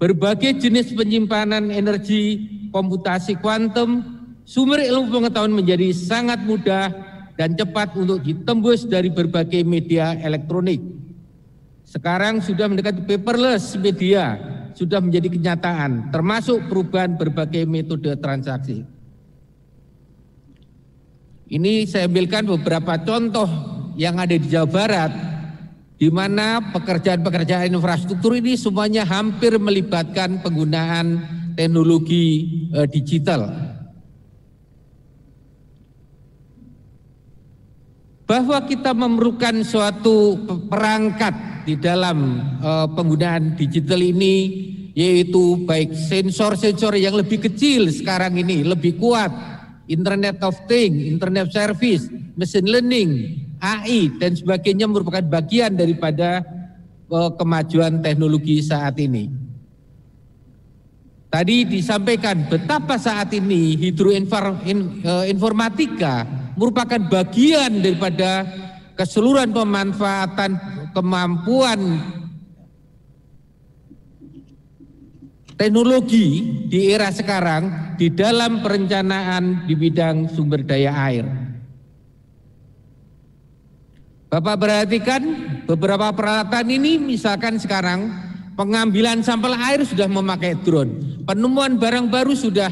berbagai jenis penyimpanan energi, komputasi kuantum, sumber ilmu pengetahuan menjadi sangat mudah dan cepat untuk ditembus dari berbagai media elektronik. Sekarang sudah mendekati paperless media, sudah menjadi kenyataan, termasuk perubahan berbagai metode transaksi. Ini saya ambilkan beberapa contoh yang ada di Jawa Barat, di mana pekerjaan-pekerjaan infrastruktur ini semuanya hampir melibatkan penggunaan teknologi digital. Bahwa kita memerlukan suatu perangkat di dalam penggunaan digital ini, yaitu baik sensor-sensor yang lebih kecil sekarang ini, lebih kuat, Internet of Things, Internet Service, Machine Learning, AI, dan sebagainya merupakan bagian daripada kemajuan teknologi saat ini. Tadi disampaikan betapa saat ini hidroinformatika merupakan bagian daripada keseluruhan pemanfaatan kemampuan teknologi di era sekarang di dalam perencanaan di bidang sumber daya air. Bapak perhatikan beberapa peralatan ini, misalkan sekarang pengambilan sampel air sudah memakai drone, penemuan barang baru sudah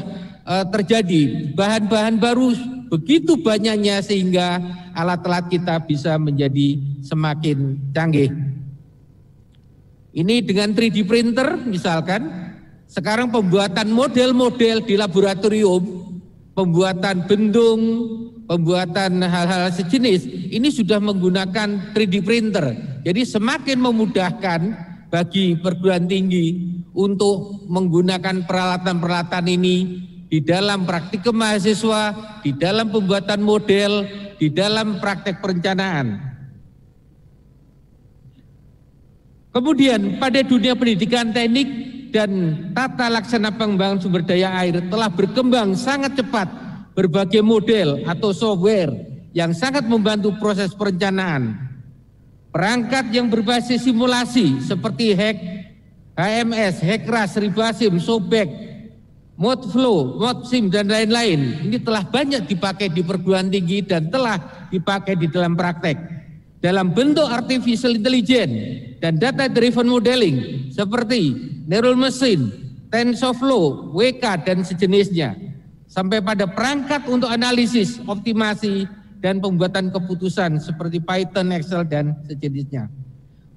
terjadi, bahan-bahan baru begitu banyaknya sehingga alat-alat kita bisa menjadi semakin canggih. Ini dengan 3D printer misalkan, sekarang pembuatan model-model di laboratorium, pembuatan bendung, pembuatan hal-hal sejenis, ini sudah menggunakan 3D printer. Jadi semakin memudahkan bagi perguruan tinggi untuk menggunakan peralatan-peralatan ini di dalam praktik mahasiswa, di dalam pembuatan model, di dalam praktek perencanaan. Kemudian pada dunia pendidikan teknik dan tata laksana pengembangan sumber daya air telah berkembang sangat cepat berbagai model atau software yang sangat membantu proses perencanaan. Perangkat yang berbasis simulasi seperti HMS, HECRAS, Ribasim, Sobek, Modflow, Modsim dan lain-lain ini telah banyak dipakai di perguruan tinggi dan telah dipakai di dalam praktek dalam bentuk artificial intelligence dan data driven modeling seperti neural machine, TensorFlow, WK dan sejenisnya, sampai pada perangkat untuk analisis, optimasi dan pembuatan keputusan seperti Python, Excel dan sejenisnya.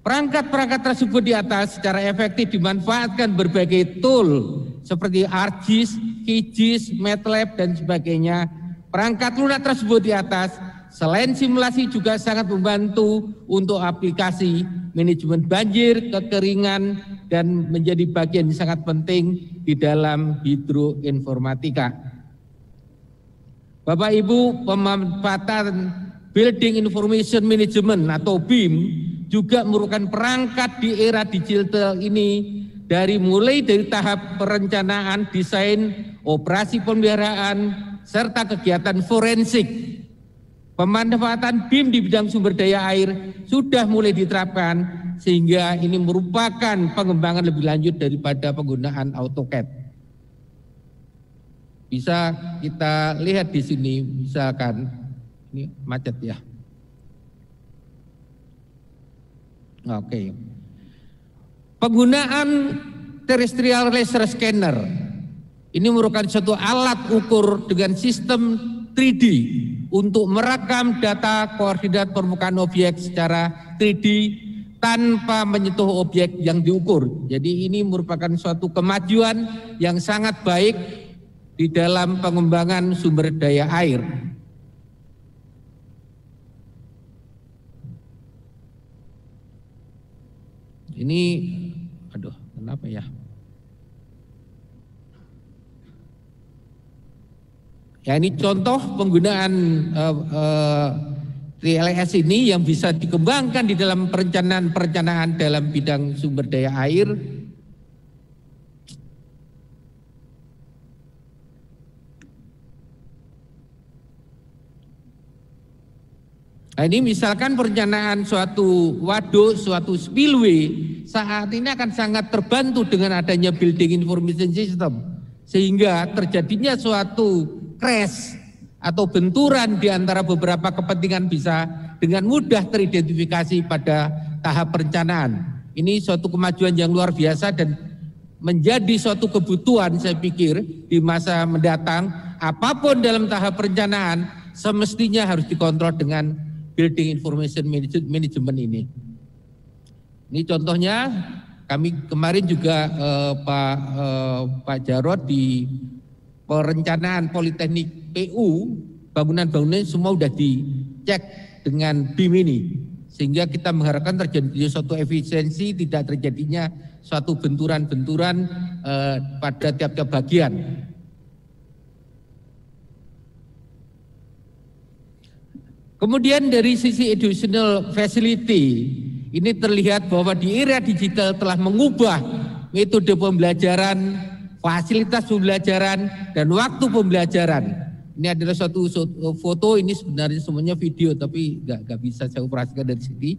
Perangkat-perangkat tersebut di atas secara efektif dimanfaatkan berbagai tool seperti ArcGIS, QGIS, MATLAB dan sebagainya. Perangkat lunak tersebut di atas selain simulasi juga sangat membantu untuk aplikasi manajemen banjir, kekeringan dan menjadi bagian yang sangat penting di dalam hidroinformatika. Bapak Ibu, pemanfaatan Building Information Management atau BIM juga merupakan perangkat di era digital ini dari tahap perencanaan, desain, operasi pemeliharaan, serta kegiatan forensik. Pemanfaatan BIM di bidang sumber daya air sudah mulai diterapkan sehingga ini merupakan pengembangan lebih lanjut daripada penggunaan AutoCAD. Bisa kita lihat di sini, misalkan ini macet ya. Oke. Penggunaan terrestrial laser scanner ini merupakan suatu alat ukur dengan sistem 3D untuk merekam data koordinat permukaan objek secara 3D tanpa menyentuh objek yang diukur. Jadi ini merupakan suatu kemajuan yang sangat baik di dalam pengembangan sumber daya air. Ini, aduh, kenapa ya? Ya ini contoh penggunaan TLS ini yang bisa dikembangkan di dalam perencanaan dalam bidang sumber daya air. Nah ini misalkan perencanaan suatu waduk, suatu spillway saat ini akan sangat terbantu dengan adanya building information system. Sehingga terjadinya suatu crash atau benturan di antara beberapa kepentingan bisa dengan mudah teridentifikasi pada tahap perencanaan. Ini suatu kemajuan yang luar biasa dan menjadi suatu kebutuhan saya pikir di masa mendatang. Apapun dalam tahap perencanaan semestinya harus dikontrol dengan Building Information Management ini. Ini contohnya kami kemarin juga Pak Jarod di perencanaan Politeknik PU, bangunan-bangunan semua sudah dicek dengan BIM ini. Sehingga kita mengharapkan terjadi suatu efisiensi, tidak terjadinya suatu benturan-benturan pada tiap-tiap bagian. Kemudian dari sisi educational facility, ini terlihat bahwa di era digital telah mengubah metode pembelajaran, fasilitas pembelajaran, dan waktu pembelajaran. Ini adalah suatu foto, ini sebenarnya semuanya video, tapi nggak bisa saya operasikan dari sini.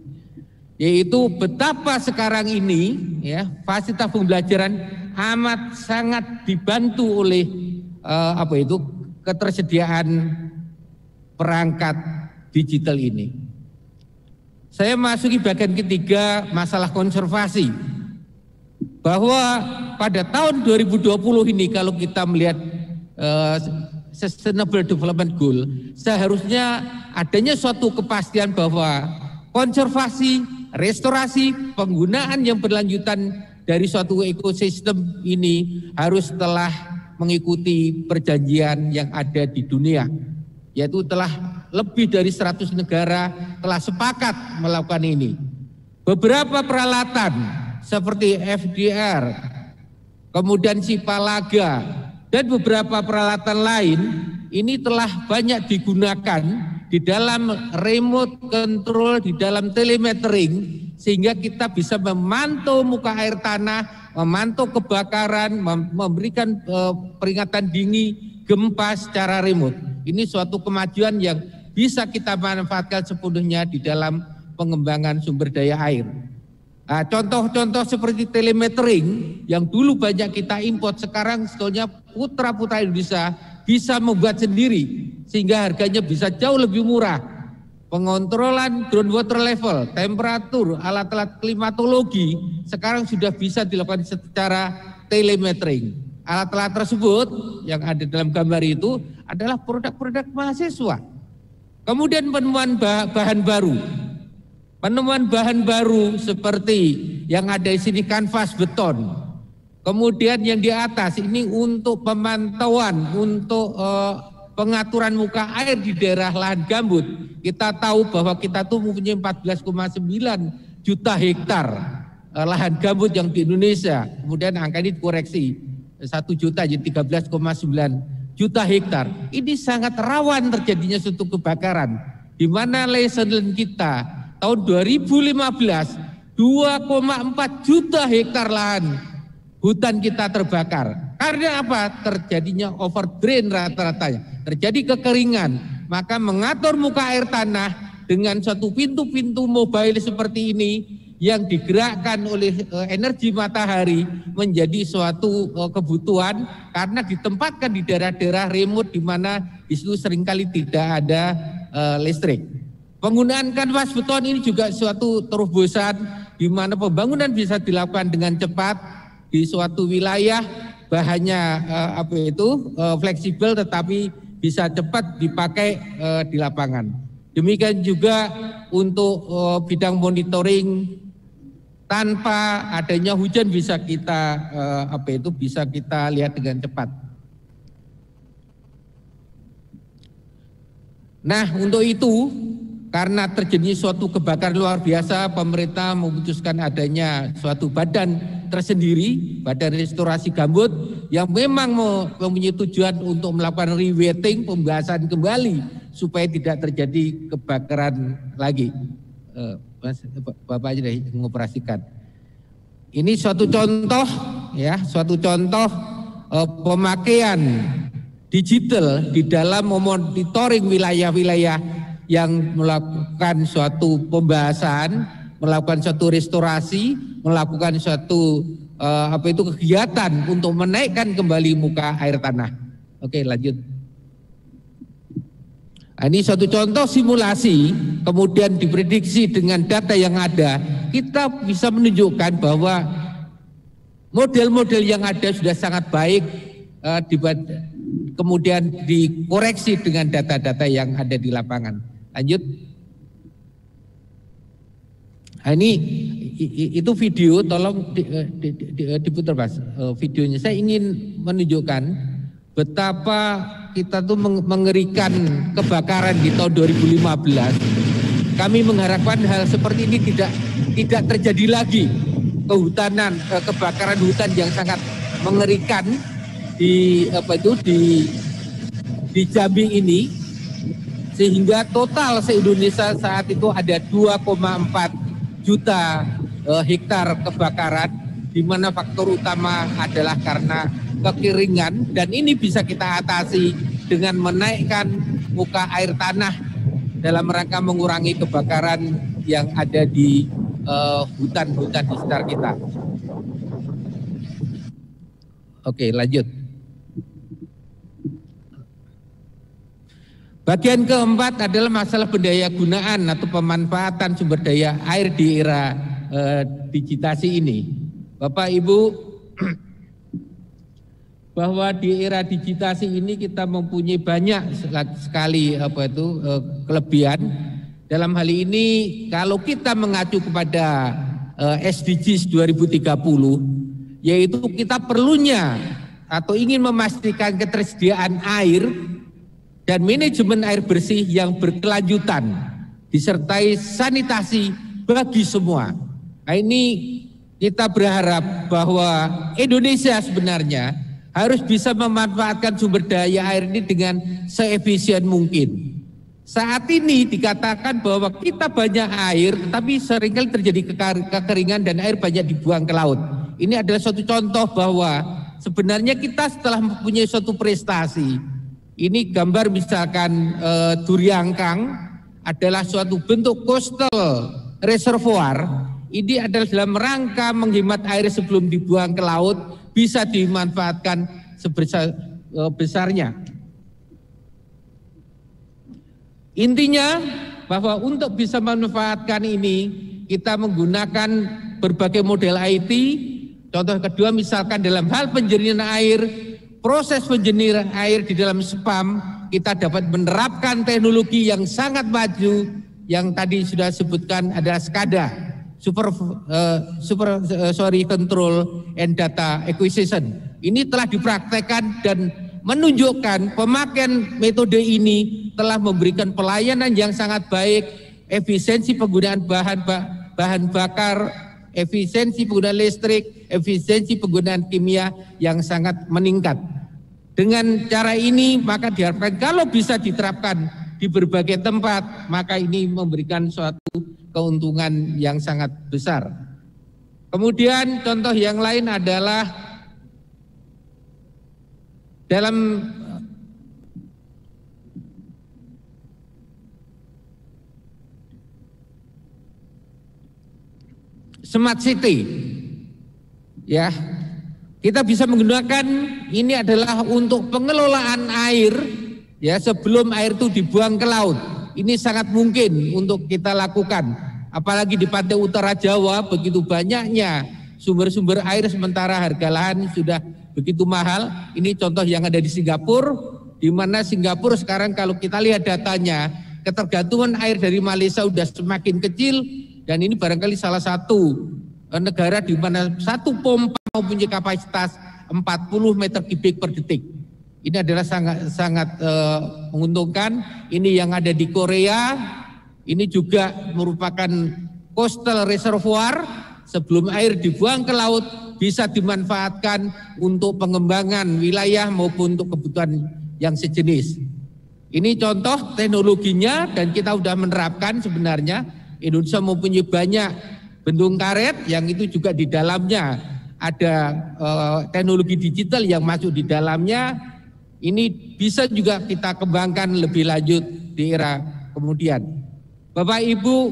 Yaitu betapa sekarang ini, ya, fasilitas pembelajaran amat sangat dibantu oleh ketersediaan perangkat digital ini. Saya masuki bagian ketiga, masalah konservasi. Bahwa pada tahun 2020 ini kalau kita melihat Sustainable Development Goal, seharusnya adanya suatu kepastian bahwa konservasi, restorasi, penggunaan yang berlanjutan dari suatu ekosistem ini harus telah mengikuti perjanjian yang ada di dunia, yaitu telah lebih dari 100 negara telah sepakat melakukan ini. Beberapa peralatan seperti FDR, kemudian Sipalaga, dan beberapa peralatan lain ini telah banyak digunakan di dalam remote control, di dalam telemetering, sehingga kita bisa memantau muka air tanah, memantau kebakaran, memberikan peringatan dini gempa secara remote. Ini suatu kemajuan yang bisa kita manfaatkan sepenuhnya di dalam pengembangan sumber daya air. Nah, contoh-contoh seperti telemetering yang dulu banyak kita import, sekarang sebetulnya putra-putra Indonesia bisa membuat sendiri sehingga harganya bisa jauh lebih murah. Pengontrolan groundwater level, temperatur, alat-alat klimatologi sekarang sudah bisa dilakukan secara telemetering. Alat-alat tersebut yang ada dalam gambar itu adalah produk-produk mahasiswa. Kemudian penemuan bahan baru. Penemuan bahan baru seperti yang ada di sini kanvas beton. Kemudian yang di atas ini untuk pemantauan, untuk pengaturan muka air di daerah lahan gambut. Kita tahu bahwa kita tuh mempunyai 14,9 juta hektar lahan gambut yang di Indonesia. Kemudian angka ini dikoreksi 1 juta jadi 13,9 juta hektar. Ini sangat rawan terjadinya suatu kebakaran. Di mana lesson kita tahun 2015 2,4 juta hektar lahan hutan kita terbakar. Karena apa? Terjadinya overdrain rata-ratanya. Terjadi kekeringan. Maka mengatur muka air tanah dengan suatu pintu-pintu mobile seperti ini yang digerakkan oleh energi matahari menjadi suatu kebutuhan karena ditempatkan di daerah-daerah remote di mana di situ seringkali tidak ada listrik. Penggunaan kanvas beton ini juga suatu terobosan di mana pembangunan bisa dilakukan dengan cepat di suatu wilayah, bahannya fleksibel tetapi bisa cepat dipakai di lapangan. Demikian juga untuk bidang monitoring, tanpa adanya hujan bisa kita bisa kita lihat dengan cepat. Nah, untuk itu karena terjadi suatu kebakaran luar biasa, pemerintah memutuskan adanya suatu badan tersendiri, badan restorasi gambut yang memang mempunyai tujuan untuk melakukan rewetting, pembahasan kembali supaya tidak terjadi kebakaran lagi. Bapak aja deh mengoperasikan. Ini suatu contoh ya, suatu contoh pemakaian digital di dalam memonitoring wilayah-wilayah yang melakukan suatu pembahasan, melakukan suatu restorasi, melakukan suatu kegiatan untuk menaikkan kembali muka air tanah. Oke, lanjut. Nah, ini suatu contoh simulasi, kemudian diprediksi dengan data yang ada, kita bisa menunjukkan bahwa model-model yang ada sudah sangat baik, kemudian dikoreksi dengan data-data yang ada di lapangan. Lanjut. Nah, ini itu video, tolong diputar Mas videonya. Saya ingin menunjukkan betapa kita tuh mengerikan kebakaran di tahun 2015. Kami mengharapkan hal seperti ini tidak terjadi lagi. Kehutanan, kebakaran hutan yang sangat mengerikan di Jambi ini, sehingga total se-Indonesia saat itu ada 2,4 juta hektar kebakaran, di mana faktor utama adalah karena kekeringan, dan ini bisa kita atasi dengan menaikkan muka air tanah dalam rangka mengurangi kebakaran yang ada di hutan-hutan di sekitar kita. Oke, lanjut. Bagian keempat adalah masalah pendaya gunaan atau pemanfaatan sumber daya air di era digitasi ini. Bapak Ibu, bahwa di era digitasi ini kita mempunyai banyak sekali kelebihan. Dalam hal ini kalau kita mengacu kepada SDGs 2030, yaitu kita perlunya atau ingin memastikan ketersediaan air dan manajemen air bersih yang berkelanjutan disertai sanitasi bagi semua. Nah, ini kita berharap bahwa Indonesia sebenarnya harus bisa memanfaatkan sumber daya air ini dengan seefisien mungkin. Saat ini dikatakan bahwa kita banyak air, tetapi seringkali terjadi kekeringan dan air banyak dibuang ke laut. Ini adalah suatu contoh bahwa sebenarnya kita setelah mempunyai suatu prestasi. Ini gambar misalkan Duriangkang adalah suatu bentuk coastal reservoir. Ini adalah dalam rangka menghemat air sebelum dibuang ke laut, bisa dimanfaatkan sebesar-besarnya. Intinya bahwa untuk bisa memanfaatkan ini kita menggunakan berbagai model IT. Contoh kedua misalkan dalam hal penjernihan air, proses penjernihan air di dalam spam, kita dapat menerapkan teknologi yang sangat maju yang tadi sudah sebutkan ada SCADA, Control and Data Acquisition. Ini telah dipraktekkan dan menunjukkan pemakaian metode ini telah memberikan pelayanan yang sangat baik, efisiensi penggunaan bahan bakar, efisiensi penggunaan listrik, efisiensi penggunaan kimia yang sangat meningkat. Dengan cara ini maka diharapkan kalau bisa diterapkan di berbagai tempat, maka ini memberikan suatu keuntungan yang sangat besar. Kemudian contoh yang lain adalah dalam Smart City, ya, kita bisa menggunakan ini adalah untuk pengelolaan air, ya, sebelum air itu dibuang ke laut. Ini sangat mungkin untuk kita lakukan, apalagi di pantai utara Jawa begitu banyaknya sumber-sumber air sementara harga lahan sudah begitu mahal. Ini contoh yang ada di Singapura, di mana Singapura sekarang kalau kita lihat datanya, ketergantungan air dari Malaysia sudah semakin kecil. Dan ini barangkali salah satu negara di mana satu pompa mempunyai kapasitas 40 meter kubik per detik. Ini adalah sangat menguntungkan. Ini yang ada di Korea, ini juga merupakan coastal reservoir. Sebelum air dibuang ke laut bisa dimanfaatkan untuk pengembangan wilayah maupun untuk kebutuhan yang sejenis. Ini contoh teknologinya dan kita sudah menerapkan sebenarnya. Indonesia mempunyai banyak bendung karet yang itu juga di dalamnya ada teknologi digital yang masuk di dalamnya. Ini bisa juga kita kembangkan lebih lanjut di era kemudian. Bapak Ibu,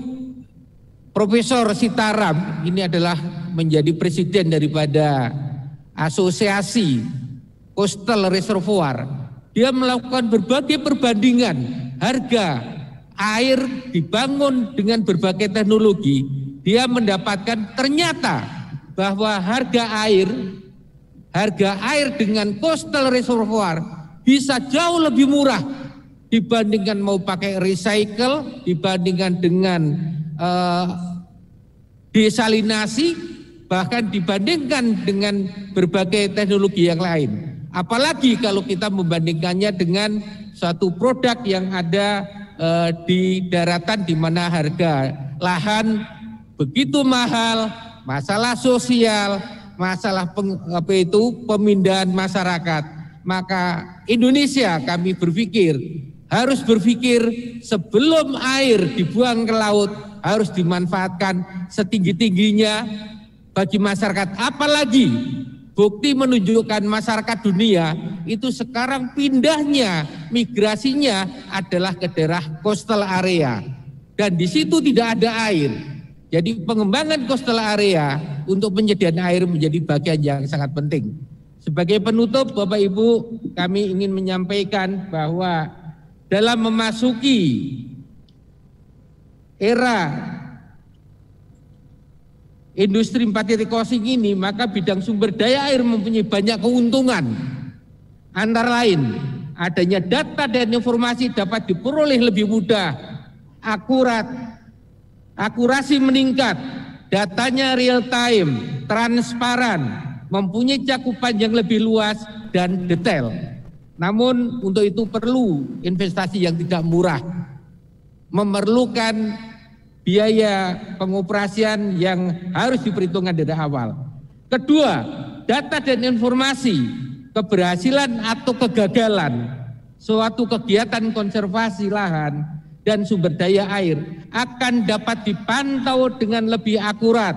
Profesor Sitaram ini adalah menjadi presiden daripada Asosiasi Coastal Reservoir. Dia melakukan berbagai perbandingan harga air dibangun dengan berbagai teknologi. Dia mendapatkan ternyata bahwa harga air dengan coastal reservoir bisa jauh lebih murah dibandingkan mau pakai recycle, dibandingkan dengan desalinasi, bahkan dibandingkan dengan berbagai teknologi yang lain. Apalagi kalau kita membandingkannya dengan suatu produk yang ada di daratan di mana harga lahan begitu mahal, masalah sosial, masalah pemindahan masyarakat. Maka Indonesia kami harus berpikir sebelum air dibuang ke laut harus dimanfaatkan setinggi-tingginya bagi masyarakat. Apalagi bukti menunjukkan masyarakat dunia itu sekarang pindahnya, migrasinya adalah ke daerah coastal area. Dan di situ tidak ada air. Jadi pengembangan coastal area untuk penyediaan air menjadi bagian yang sangat penting. Sebagai penutup, Bapak Ibu, kami ingin menyampaikan bahwa dalam memasuki era industri 4.0 ini, maka bidang sumber daya air mempunyai banyak keuntungan. Antara lain, adanya data dan informasi dapat diperoleh lebih mudah, akurat, akurasi meningkat, datanya real time, transparan, mempunyai cakupan yang lebih luas dan detail. Namun untuk itu perlu investasi yang tidak murah, memerlukan biaya pengoperasian yang harus diperhitungkan dari awal. Kedua, data dan informasi, keberhasilan atau kegagalan suatu kegiatan konservasi lahan dan sumber daya air akan dapat dipantau dengan lebih akurat,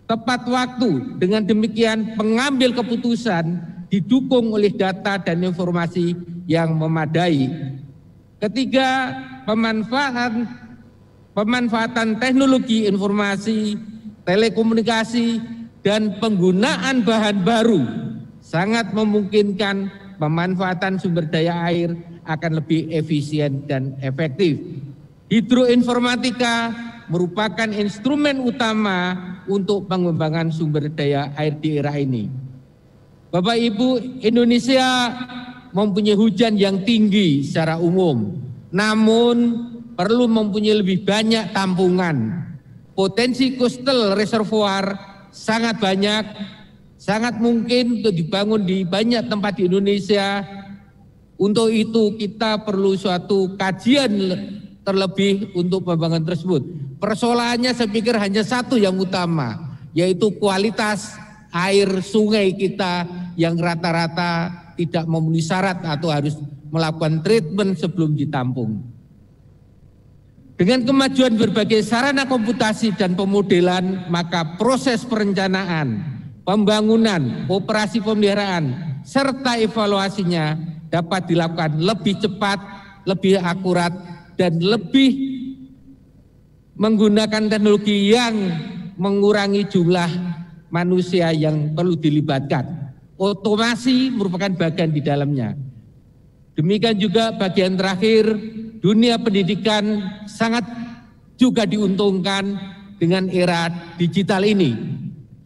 tepat waktu. Dengan demikian pengambil keputusan didukung oleh data dan informasi yang memadai. Ketiga, pemanfaatan teknologi informasi, telekomunikasi, dan penggunaan bahan baru sangat memungkinkan pemanfaatan sumber daya air akan lebih efisien dan efektif. Hidroinformatika merupakan instrumen utama untuk pengembangan sumber daya air di era ini. Bapak Ibu, Indonesia mempunyai hujan yang tinggi secara umum, namun perlu mempunyai lebih banyak tampungan. Potensi coastal reservoir sangat banyak, sangat mungkin untuk dibangun di banyak tempat di Indonesia. Untuk itu kita perlu suatu kajian terlebih untuk pembangunan tersebut. Persoalannya saya pikir hanya satu yang utama, yaitu kualitas air sungai kita yang rata-rata tidak memenuhi syarat atau harus melakukan treatment sebelum ditampung. Dengan kemajuan berbagai sarana komputasi dan pemodelan, maka proses perencanaan, pembangunan, operasi pemeliharaan, serta evaluasinya dapat dilakukan lebih cepat, lebih akurat, dan lebih menggunakan teknologi yang mengurangi jumlah manusia yang perlu dilibatkan. Otomasi merupakan bagian di dalamnya. Demikian juga bagian terakhir, dunia pendidikan sangat juga diuntungkan dengan era digital ini,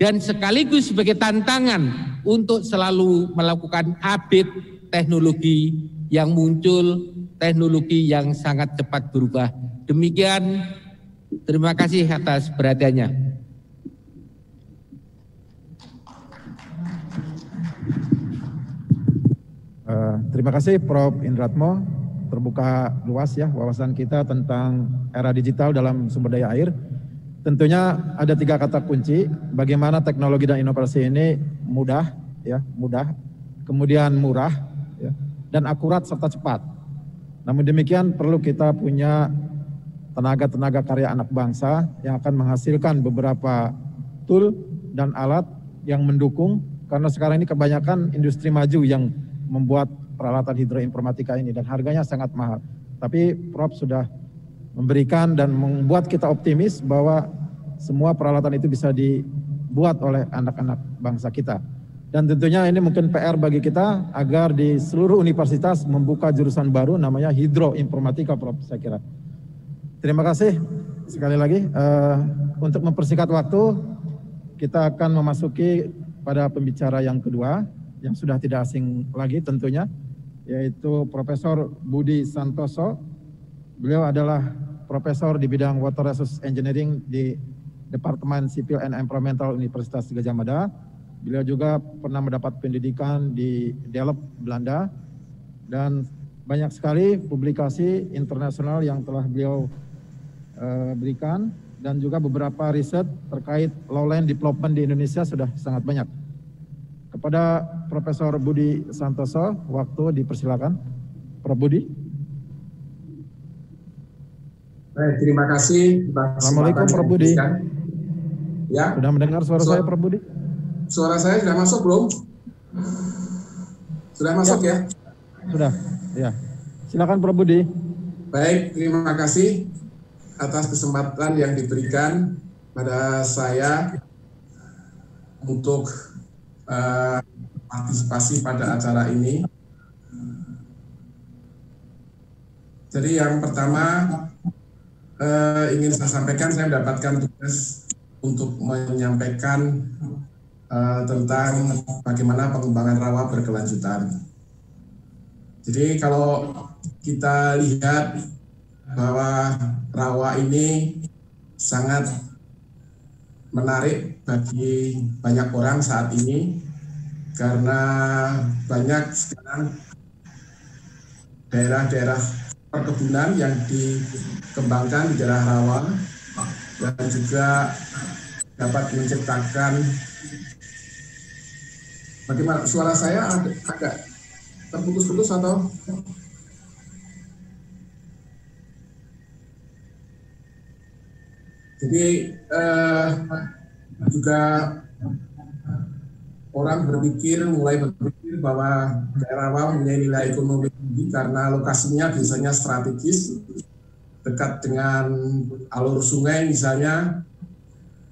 dan sekaligus sebagai tantangan untuk selalu melakukan update teknologi yang muncul, teknologi yang sangat cepat berubah. Demikian, terima kasih atas perhatiannya. Terima kasih Prof. Indratmo, terbuka luas ya wawasan kita tentang era digital dalam sumber daya air. Tentunya ada 3 kata kunci bagaimana teknologi dan inovasi ini mudah, kemudian murah, ya, dan akurat serta cepat. Namun demikian perlu kita punya tenaga karya anak bangsa yang akan menghasilkan beberapa tool dan alat yang mendukung, karena sekarang ini kebanyakan industri maju yang membuat peralatan hidroinformatika ini dan harganya sangat mahal. Tapi Prof sudah memberikan dan membuat kita optimis bahwa semua peralatan itu bisa dibuat oleh anak-anak bangsa kita. Dan tentunya ini mungkin PR bagi kita agar di seluruh universitas membuka jurusan baru namanya hidroinformatika, Prof, saya kira. Terima kasih sekali lagi. Untuk mempersingkat waktu, kita akan memasuki pada pembicara yang kedua, yang sudah tidak asing lagi tentunya, yaitu Profesor Budi Santoso. Beliau adalah profesor di bidang Water Resource Engineering di Departemen Civil and Environmental Universitas Gadjah Mada. Beliau juga pernah mendapat pendidikan di Delft, Belanda, dan banyak sekali publikasi internasional yang telah beliau berikan, dan juga beberapa riset terkait lowland development di Indonesia sudah sangat banyak. Kepada Profesor Budi Santoso, waktu dipersilakan. Prof. Budi. Baik, terima kasih. Assalamualaikum Prof. Budi. Ya. Sudah mendengar suara saya, Prof. Budi? Suara saya sudah masuk belum? Sudah masuk ya? Sudah, ya. Silakan Prof. Budi. Baik, terima kasih atas kesempatan yang diberikan pada saya untuk partisipasi pada acara ini. Jadi yang pertama ingin saya sampaikan, saya mendapatkan tugas untuk menyampaikan tentang bagaimana pengembangan rawa berkelanjutan. Jadi kalau kita lihat bahwa rawa ini sangat menarik bagi banyak orang saat ini karena banyak sekarang daerah-daerah perkebunan yang dikembangkan di daerah rawa dan juga dapat menciptakan. Bagaimana suara saya agak terputus-putus atau? Jadi juga orang mulai berpikir bahwa daerah rawa mempunyai nilai ekonomi tinggi karena lokasinya biasanya strategis, dekat dengan alur sungai misalnya,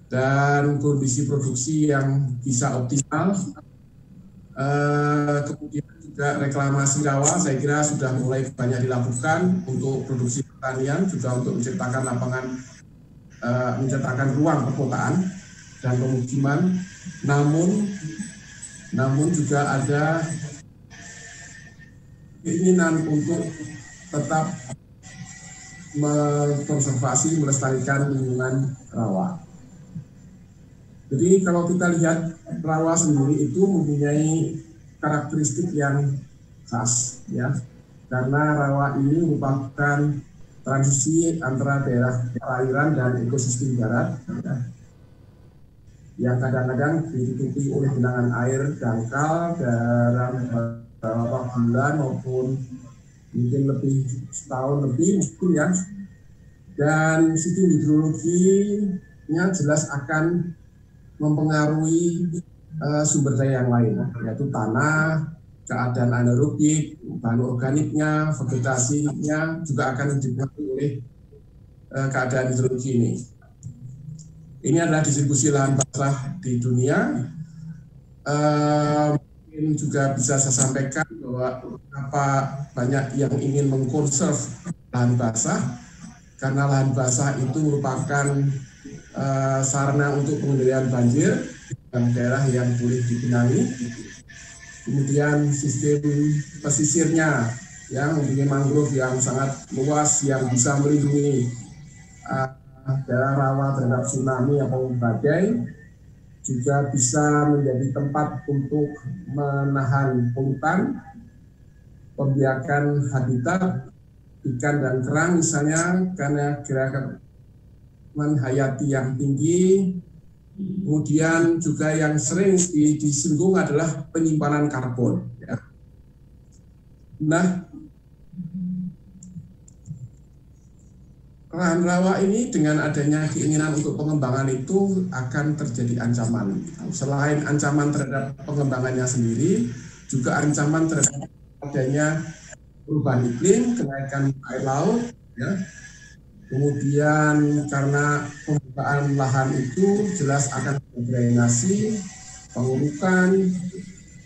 dan kondisi produksi yang bisa optimal. Kemudian juga reklamasi rawa saya kira sudah mulai banyak dilakukan untuk produksi pertanian, juga untuk menciptakan menciptakan ruang perkotaan dan pemukiman. Namun juga ada keinginan untuk tetap mengkonservasi, melestarikan lingkungan rawa. Jadi kalau kita lihat rawa sendiri itu mempunyai karakteristik yang khas, ya, karena rawa ini merupakan transisi antara daerah perairan dan ekosistem darat, ya, yang kadang-kadang ditutupi oleh genangan air dangkal dalam beberapa bulan maupun mungkin lebih setahun lebih mungkin, ya. Dan sistem hidrologinya jelas akan mempengaruhi sumber daya yang lain, yaitu tanah, keadaan anaerobik, bahan organiknya, vegetasinya juga akan dipengaruhi oleh keadaan hidrologi ini. Ini adalah distribusi lahan basah di dunia. Mungkin juga bisa saya sampaikan bahwa kenapa banyak yang ingin mengkonserv lahan basah, karena lahan basah itu merupakan sarana untuk pengendalian banjir dalam daerah yang boleh digenangi. Kemudian sistem pesisirnya yang mempunyai mangrove yang sangat luas yang bisa melindungi daerah rawa terhadap tsunami atau badai, juga bisa menjadi tempat untuk menahan polutan, pembiakan habitat ikan dan kerang misalnya karena gerakan hayati yang tinggi. Kemudian juga yang sering disinggung adalah penyimpanan karbon, ya. Nah, lahan rawa ini dengan adanya keinginan untuk pengembangan itu akan terjadi ancaman. Selain ancaman terhadap pengembangannya sendiri, juga ancaman terhadap adanya perubahan iklim, kenaikan air laut, ya. Kemudian karena pembukaan lahan itu jelas akan drainasi, pengurukan,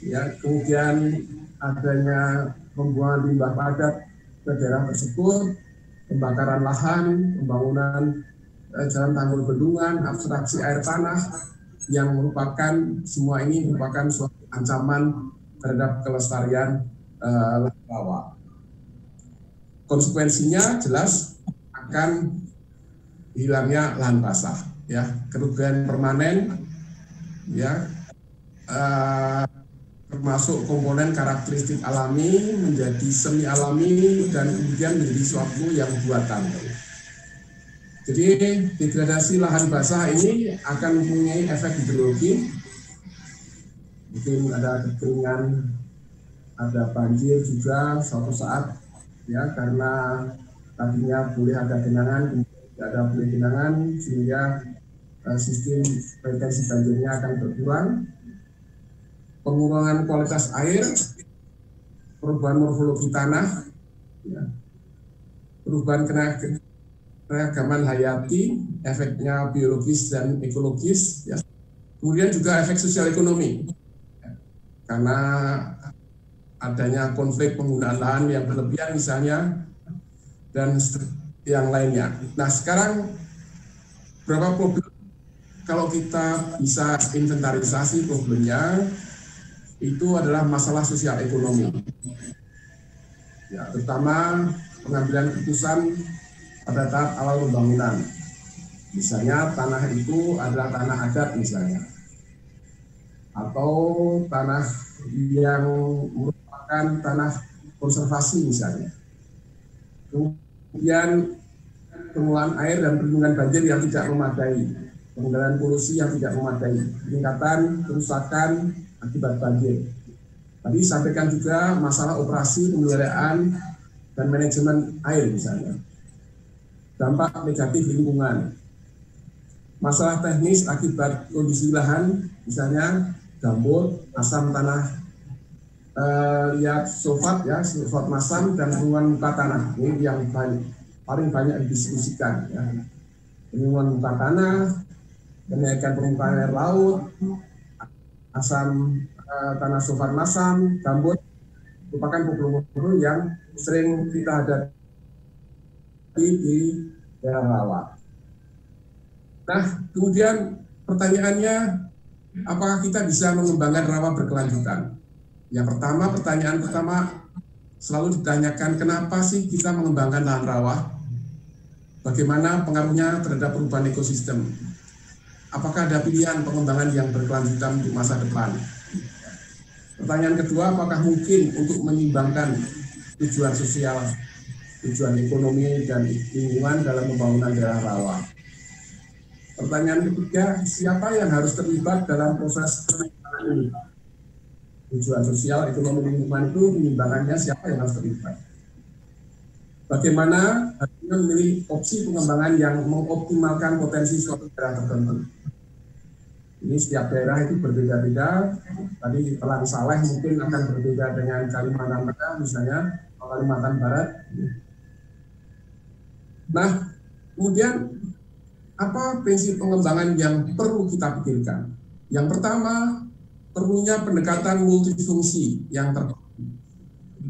ya, kemudian adanya pembuangan limbah padat ke daerah tersebut, pembakaran lahan, pembangunan jalan tanggul bendungan, abstraksi air tanah, yang merupakan semua ini merupakan suatu ancaman terhadap kelestarian lahan rawa. Konsekuensinya jelas akan hilangnya lahan basah, ya, kerugian permanen, ya, termasuk komponen karakteristik alami menjadi semi alami dan kemudian menjadi suatu yang buatan. Jadi degradasi lahan basah ini akan mempunyai efek hidrologi, mungkin ada kekeringan, ada banjir juga suatu saat, ya, karena tadinya boleh ada genangan, tidak ada boleh genangan, sehingga sistem retensi banjirnya akan berkurang. Pengurangan kualitas air, perubahan morfologi tanah, ya, perubahan keragaman hayati, efeknya biologis dan ekologis, ya. Kemudian juga efek sosial ekonomi, ya. karena adanya konflik penggunaan lahan yang berlebihan misalnya, dan yang lainnya. Nah sekarang berapa problem kalau kita bisa inventarisasi problemnya, itu adalah masalah sosial ekonomi. Ya, terutama pengambilan keputusan pada tahap awal pembangunan. Misalnya tanah itu adalah tanah adat misalnya, atau tanah yang merupakan tanah konservasi misalnya. Kemudian pengelolaan air dan perlindungan banjir yang tidak memadai, pengendalian polusi yang tidak memadai, peningkatan kerusakan akibat banjir. Tadi sampaikan juga masalah operasi, pemeliharaan, dan manajemen air misalnya. Dampak negatif lingkungan. Masalah teknis akibat kondisi lahan, misalnya gambut, asam tanah, liat sulfat, ya, sulfat masam, dan penurunan muka tanah. Ini yang paling banyak didiskusikan. Ya. Penurunan muka tanah, kenaikan permukaan air laut, asam tanah sulfat masam, gambut, merupakan problem-problem yang sering kita hadapi di daerah rawa. Nah, kemudian pertanyaannya, apakah kita bisa mengembangkan rawa berkelanjutan? Yang pertama, pertanyaan pertama selalu ditanyakan, kenapa sih kita mengembangkan lahan rawa? Bagaimana pengaruhnya terhadap perubahan ekosistem? Apakah ada pilihan pengembangan yang berkelanjutan untuk masa depan? Pertanyaan kedua, apakah mungkin untuk menyimbangkan tujuan sosial, tujuan ekonomi, dan lingkungan dalam pembangunan daerah rawa? Pertanyaan ketiga, siapa yang harus terlibat dalam proses pengembangan ini? Tujuan sosial, ekonomi, lingkungan itu penyimbangannya siapa yang harus terlibat? Bagaimana harusnya memilih opsi pengembangan yang mengoptimalkan potensi suatu daerah tertentu? Ini setiap daerah itu berbeda-beda. Tadi Telang Saleh mungkin akan berbeda dengan Kalimantan Tengah misalnya, atau Kalimantan Barat. Nah, kemudian apa prinsip pengembangan yang perlu kita pikirkan? Yang pertama, perlunya pendekatan multifungsi yang terpadu,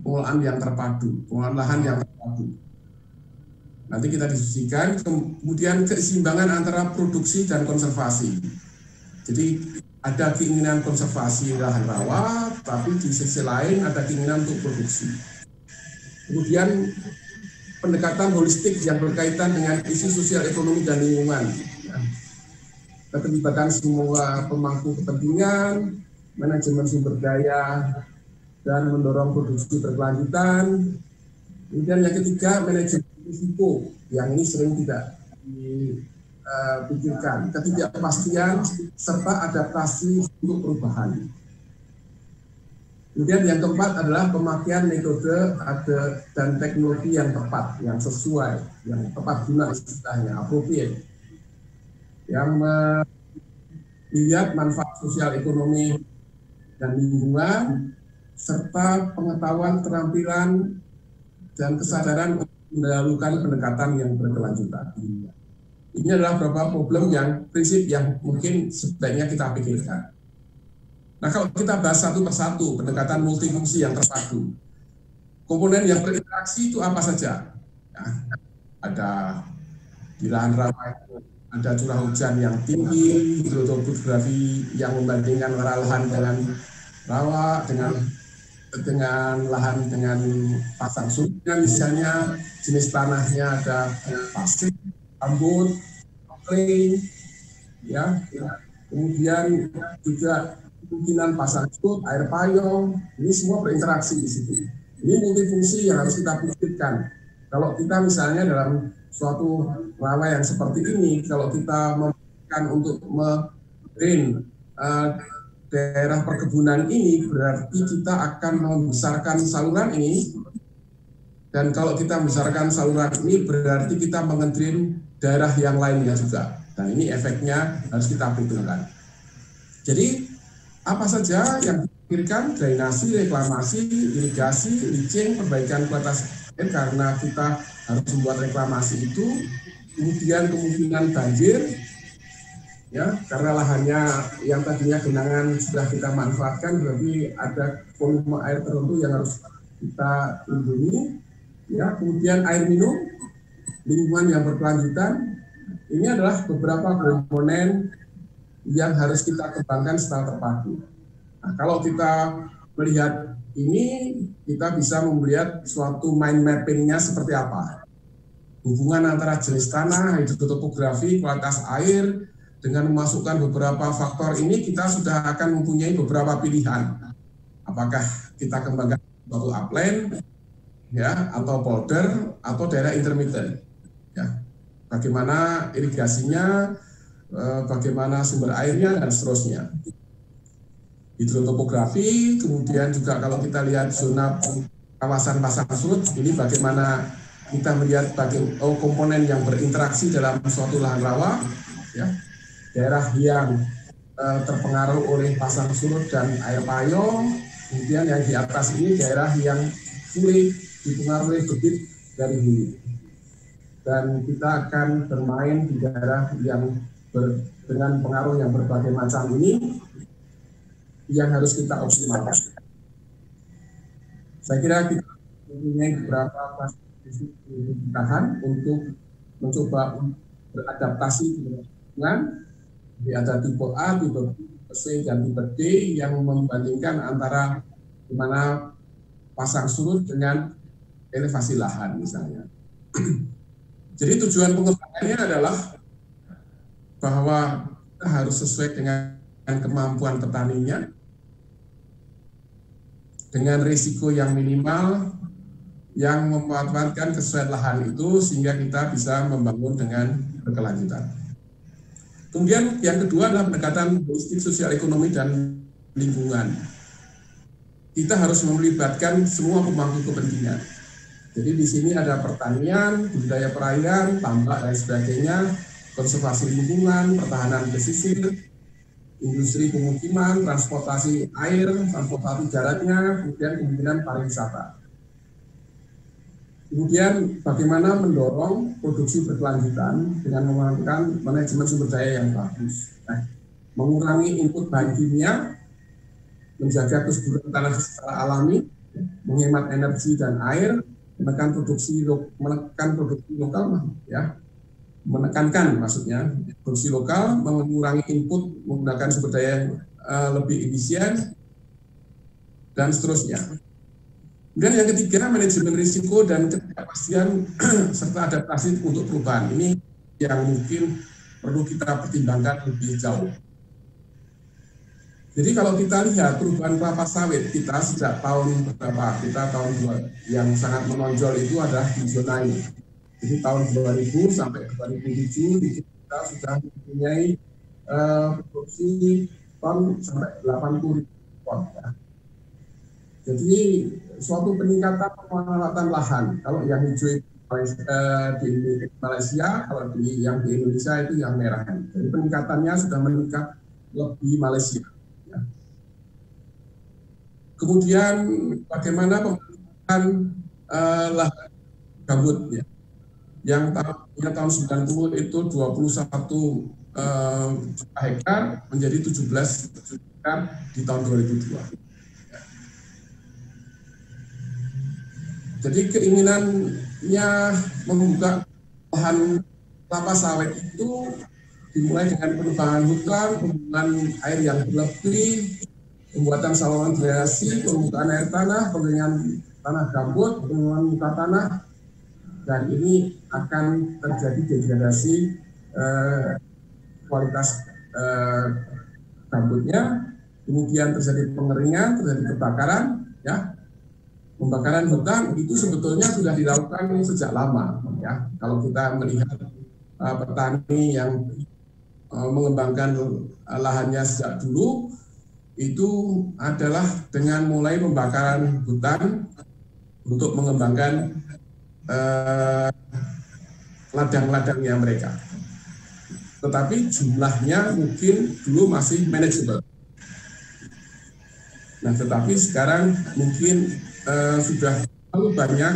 pengelolaan yang terpadu, pengelolaan lahan yang terpadu. Nanti kita diskusikan, kemudian keseimbangan antara produksi dan konservasi. Jadi ada keinginan konservasi lahan rawa, tapi di sisi lain ada keinginan untuk produksi. Kemudian pendekatan holistik yang berkaitan dengan isu sosial ekonomi dan lingkungan. Keterlibatan semua pemangku kepentingan, manajemen sumber daya, dan mendorong produksi berkelanjutan. Kemudian yang ketiga, manajemen risiko, yang ini sering tidak dipikirkan. Ketidakpastian serta adaptasi untuk perubahan. Kemudian yang keempat adalah pemakaian metode dan teknologi yang tepat, yang sesuai, yang tepat guna istilahnya, appropriate, yang melihat manfaat sosial ekonomi dan lingkungan, serta pengetahuan, keterampilan, dan kesadaran untuk mendahulukan pendekatan yang berkelanjutan. Ini adalah beberapa problem yang prinsip yang mungkin sebaiknya kita pikirkan. Nah, kalau kita bahas satu persatu, pendekatan multifungsi yang terpadu, komponen yang berinteraksi itu apa saja? Ya, ada di lahan rawa, ada curah hujan yang tinggi, hidrotopografi yang membandingkan lahan dengan rawa, dengan lahan dengan pasang surut, misalnya jenis tanahnya ada pasir, gambut, clay, ya, kemudian juga kemungkinan pasang surut, air payung, ini semua berinteraksi di situ. Ini multifungsi yang harus kita pikirkan. Kalau kita misalnya dalam suatu rawa yang seperti ini, kalau kita memikirkan untuk membuat daerah perkebunan ini, berarti kita akan membesarkan saluran ini. Dan kalau kita membesarkan saluran ini, berarti kita mengendrin daerah yang lainnya juga. Dan ini efeknya harus kita perhitungkan. Jadi, apa saja yang dipikirkan? Drainasi, reklamasi, irigasi, leaching, perbaikan kualitas air, karena kita harus membuat reklamasi itu. Kemudian kemungkinan banjir, ya, karena lahannya yang tadinya genangan sudah kita manfaatkan, berarti ada volume air tertentu yang harus kita lindungi. Ya, kemudian air minum, lingkungan yang berkelanjutan, ini adalah beberapa komponen yang harus kita kembangkan secara terpadu. Nah, kalau kita melihat ini, kita bisa melihat suatu mind mapping-nya seperti apa. Hubungan antara jenis tanah, hidrotopografi, kualitas air, dengan memasukkan beberapa faktor ini, kita sudah akan mempunyai beberapa pilihan. Apakah kita kembangkan suatu upland, ya, atau polder, atau daerah intermittent. Ya. Bagaimana irigasinya, bagaimana sumber airnya, dan seterusnya. Hidrotopografi, kemudian juga kalau kita lihat zona kawasan pasang surut, ini bagaimana kita melihat komponen yang berinteraksi dalam suatu lahan rawa, ya. Daerah yang terpengaruh oleh pasang surut dan air payung, kemudian yang di atas ini daerah yang sulit dipengaruhi debit dari hulu. Dan kita akan bermain di daerah yang dengan pengaruh yang berbagai macam ini yang harus kita optimalkan. Saya kira kita mempunyai beberapa fasilitas tahan untuk mencoba beradaptasi dengan lingkungan. Ada tipe A, tipe B, tipe C, dan tipe D yang membandingkan antara di mana pasang surut dengan elevasi lahan misalnya. Jadi tujuan pengembangannya adalah bahwa kita harus sesuai dengan kemampuan petaninya, dengan risiko yang minimal, yang memanfaatkan kesesuaian lahan itu sehingga kita bisa membangun dengan berkelanjutan. Kemudian yang kedua adalah pendekatan holistik sosial ekonomi dan lingkungan. Kita harus melibatkan semua pemangku kepentingan. Jadi di sini ada pertanian, budidaya perairan, tambak dan sebagainya, konservasi lingkungan, pertahanan pesisir, industri pemukiman, transportasi air, transportasi daratnya, kemudian kemungkinan pariwisata. Kemudian bagaimana mendorong produksi berkelanjutan dengan menggunakan manajemen sumber daya yang bagus. Nah, mengurangi input bahan kimia, menjaga kesuburan tanah secara alami, menghemat energi dan air, menekankan produksi lokal, ya, menekankan maksudnya produksi lokal, mengurangi input menggunakan sumber daya yang lebih efisien, dan seterusnya. Kemudian yang ketiga, manajemen risiko dan ketidakpastian serta adaptasi untuk perubahan. Ini yang mungkin perlu kita pertimbangkan lebih jauh. Jadi kalau kita lihat perubahan kelapa sawit kita sejak tahun berapa? Kita tahun 2 yang sangat menonjol itu adalah di zona ini. Jadi tahun 2000 sampai 2007 kita sudah mempunyai produksi ton sampai 80.000 ton. Ya. Jadi suatu peningkatan pemanfaatan lahan. Kalau yang hijau di Malaysia, kalau yang di Indonesia itu yang merah. Jadi peningkatannya sudah meningkat lebih Malaysia. Ya. Kemudian bagaimana pemanfaatan lahan gambut, ya. Yang tahun 90 itu 21 juta hektar menjadi 17 juta hektar di tahun 2002. Jadi keinginannya membuka lahan kelapa sawit itu dimulai dengan penebangan hutan, pembuangan air yang berlebih, pembuatan saluran drainase, pembukaan air tanah, pengeringan tanah gambut, penurunan muka tanah, dan ini akan terjadi degradasi kualitas gambutnya, kemudian terjadi pengeringan, terjadi kebakaran, ya. Pembakaran hutan itu sebetulnya sudah dilakukan sejak lama, ya. Kalau kita melihat petani yang mengembangkan lahannya sejak dulu, itu adalah dengan mulai pembakaran hutan untuk mengembangkan ladang-ladangnya mereka. Tetapi jumlahnya mungkin dulu masih manageable. Nah, tetapi sekarang mungkin sudah terlalu banyak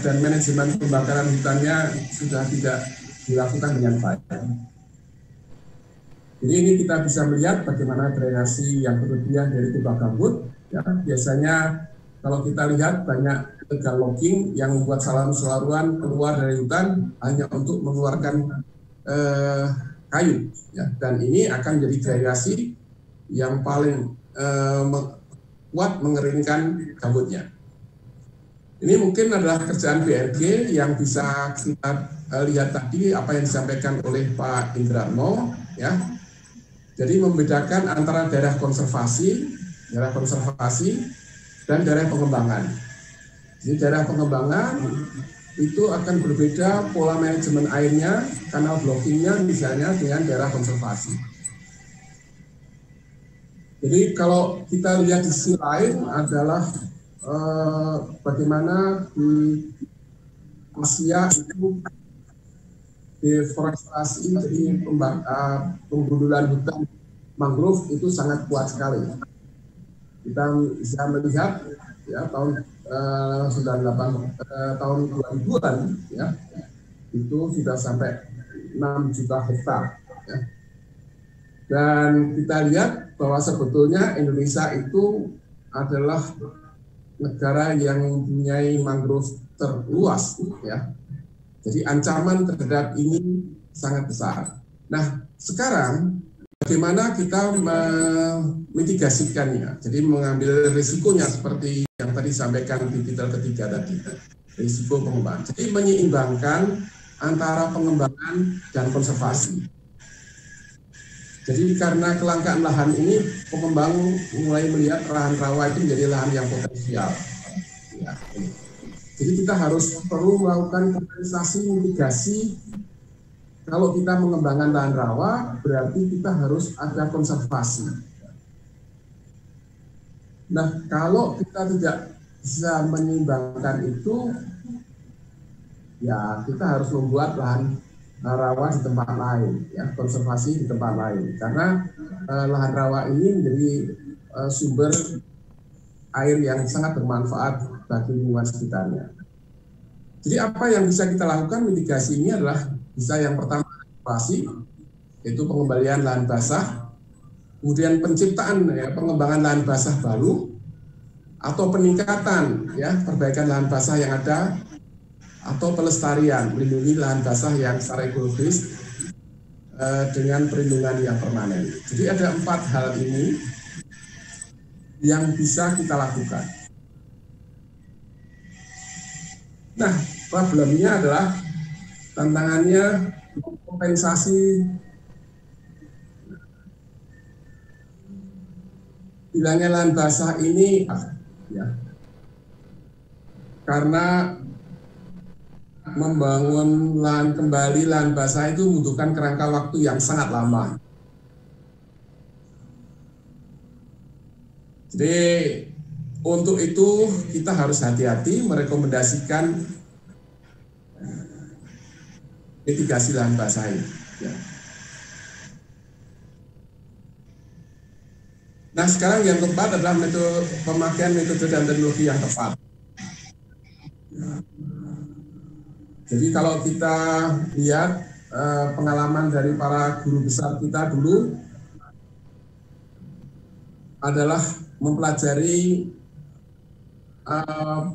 dan manajemen pembakaran hutannya sudah tidak dilakukan dengan baik. Jadi ini kita bisa melihat bagaimana drainasi yang berlebihan dari kubah gambut. Ya, biasanya kalau kita lihat banyak legal logging yang membuat saluran keluar dari hutan hanya untuk mengeluarkan kayu. Ya, dan ini akan jadi drainasi yang paling kuat mengeringkan gambutnya. Ini mungkin adalah kerjaan BRG yang bisa kita lihat tadi apa yang disampaikan oleh Pak Indratno, ya. Jadi membedakan antara daerah konservasi dan daerah pengembangan. Jadi daerah pengembangan itu akan berbeda pola manajemen airnya, kanal blockingnya misalnya dengan daerah konservasi. Jadi kalau kita lihat di sisi lain adalah bagaimana di Asia itu deforestasi, jadi penggundulan hutan mangrove itu sangat kuat sekali. Kita bisa melihat ya tahun 2000-an ya itu sudah sampai 6 juta hektar. Ya. Dan kita lihat bahwa sebetulnya Indonesia itu adalah negara yang mempunyai mangrove terluas, ya. Jadi ancaman terhadap ini sangat besar. Nah, sekarang bagaimana kita memitigasikannya? Jadi mengambil risikonya seperti yang tadi disampaikan di titel ketiga tadi, risiko pengembangan. Jadi menyeimbangkan antara pengembangan dan konservasi. Jadi karena kelangkaan lahan ini, pengembang mulai melihat lahan rawa itu menjadi lahan yang potensial. Ya, jadi kita perlu melakukan kompensasi mitigasi. Kalau kita mengembangkan lahan rawa, berarti kita harus ada konservasi. Nah, kalau kita tidak bisa menyeimbangkan itu, ya kita harus membuat lahan rawa di tempat lain, ya konservasi di tempat lain. Karena lahan rawa ini menjadi sumber air yang sangat bermanfaat bagi lingkungan sekitarnya. Jadi apa yang bisa kita lakukan mitigasi ini adalah bisa yang pertama konservasi, yaitu pengembalian lahan basah, kemudian penciptaan ya pengembangan lahan basah baru, atau peningkatan ya perbaikan lahan basah yang ada, atau pelestarian melindungi lahan basah yang secara ekologis dengan perlindungan yang permanen. Jadi ada 4 hal ini yang bisa kita lakukan. Nah, problemnya adalah tantangannya kompensasi hilangnya lahan basah ini ya, karena membangun lahan kembali lahan basah itu membutuhkan kerangka waktu yang sangat lama. Jadi untuk itu kita harus hati-hati merekomendasikan mitigasi lahan basah ini. Ya. Nah sekarang yang keempat adalah pemakaian metode dan teknologi yang tepat. Jadi kalau kita lihat pengalaman dari para guru besar kita dulu adalah mempelajari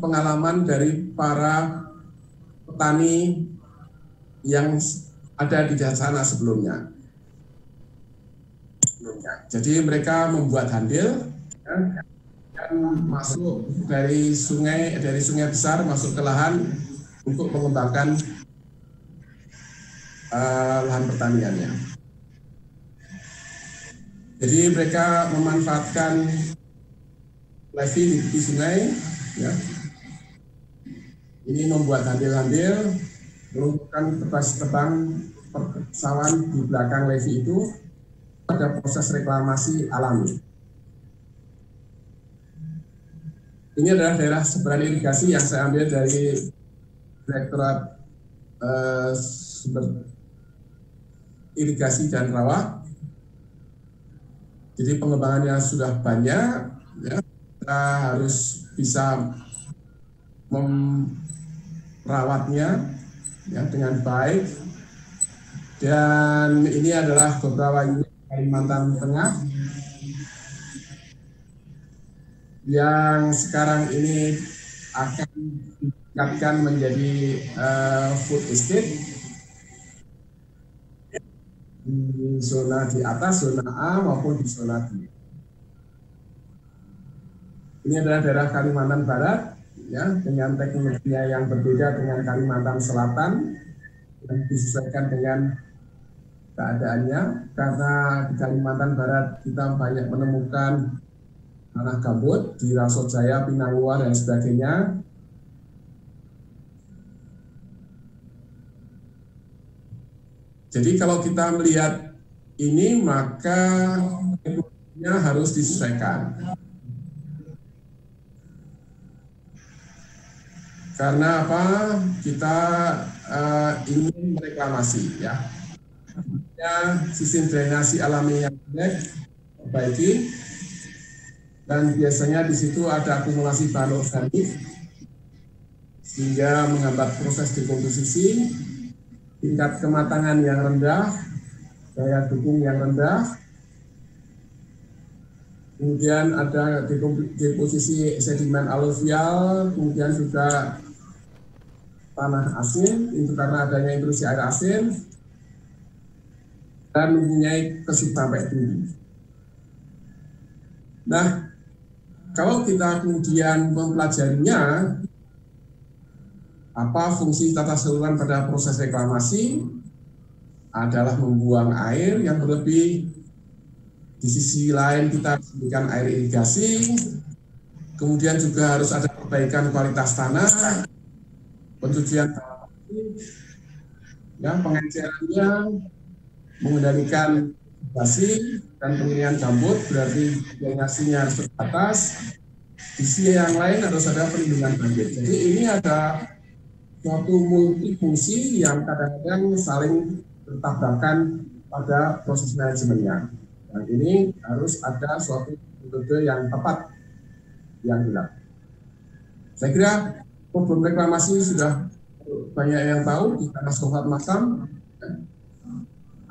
pengalaman dari para petani yang ada di sana sebelumnya. Jadi mereka membuat handil ya, dan masuk dari sungai besar masuk ke lahan untuk mengembangkan lahan pertaniannya. Jadi mereka memanfaatkan levee di tepi sungai, ya. Ini membuat handil-handil, menumpukan kertas tebang persawahan di belakang levee itu pada proses reklamasi alami. Ini adalah daerah sebaran irigasi yang saya ambil dari Direktorat Sumber Irigasi dan Rawa. Jadi pengembangannya sudah banyak, ya. Kita harus bisa merawatnya ya, dengan baik. Dan ini adalah beberapa unit Kalimantan Tengah yang sekarang ini akan ditingkatkan menjadi food estate di zona di atas, zona A maupun di zona B. Ini adalah daerah Kalimantan Barat, ya, dengan teknologinya yang berbeda dengan Kalimantan Selatan, yang disesuaikan dengan keadaannya. Karena di Kalimantan Barat kita banyak menemukan tanah gambut di Raso Jaya, Pinangua, dan sebagainya. Jadi kalau kita melihat ini, maka teknologinya harus disesuaikan. Karena apa? Kita ingin mereklamasi, ya. Sistem drainasi alami yang baik, dan biasanya di situ ada akumulasi bahan organik sehingga menghambat proses dekomposisi, tingkat kematangan yang rendah, daya dukung yang rendah, kemudian ada deposisi sedimen aluvial, kemudian juga tanah asin, itu karena adanya intrusi air asin, dan mempunyai kesuburan tinggi. Nah, kalau kita kemudian mempelajarinya, apa fungsi tata saluran pada proses reklamasi adalah membuang air yang berlebih. Di sisi lain kita berikan air irigasi, kemudian juga harus ada perbaikan kualitas tanah, pencucian tanah, ya, pengencerannya, mengendalikan irigasi dan pengirian gambut, berarti drainasinya harus terbatas. Di sisi yang lain harus ada perlindungan banjir. Jadi ini ada suatu multifungsi yang kadang-kadang saling bertabrakan pada proses manajemennya. Dan ini harus ada suatu metode yang tepat yang dilakukan. Saya kira problem reklamasi sudah banyak yang tahu di tanah Sulfat Masam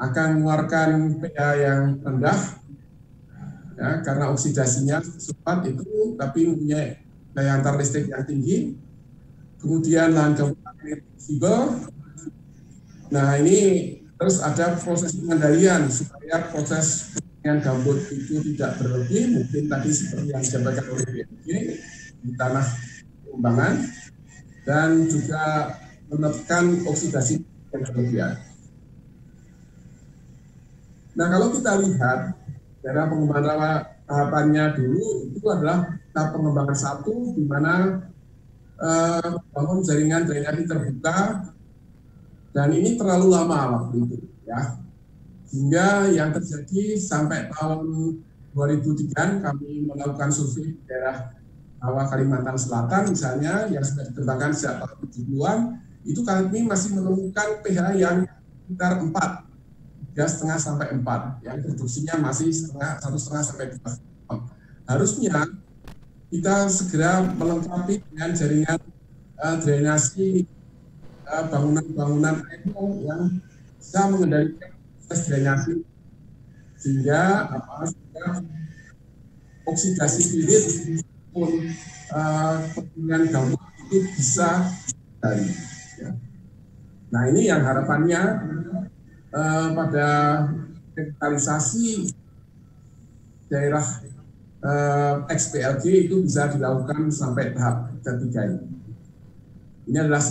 akan mengeluarkan pH yang rendah, ya, karena oksidasinya sulfat itu tapi mempunyai daya antar listrik yang tinggi. Kemudian lahan gambut fleksibel. Nah, ini terus ada proses pengendalian supaya proses pengeringan gambut itu tidak berlebih, mungkin tadi seperti yang disampaikan oleh BMG di tanah pengembangan, dan juga menekan oksidasi yang berlebihan. Nah, kalau kita lihat daerah pengembangan tahapannya dulu itu adalah tahap pengembangan 1, di mana bangun jaringan drainasi terbuka, dan ini terlalu lama waktu itu, ya, hingga yang terjadi sampai tahun 2003 kami melakukan survei di daerah Rawa Kalimantan Selatan misalnya yang sudah dikembangkan sejak tahun 70-an, itu kami masih menemukan pH yang sekitar 4, 3,5 sampai 4, yang produksinya masih 1,5 sampai 2. Harusnya kita segera melengkapi dengan jaringan drainasi bangunan-bangunan yang bisa mengendalikan proses drainasi sehingga oksidasi pirit maupun pertumbuhan gambut itu bisa dari. Ya. Nah, ini yang harapannya pada revitalisasi daerah XPLG itu bisa dilakukan sampai tahap ketiga ini. Ini adalah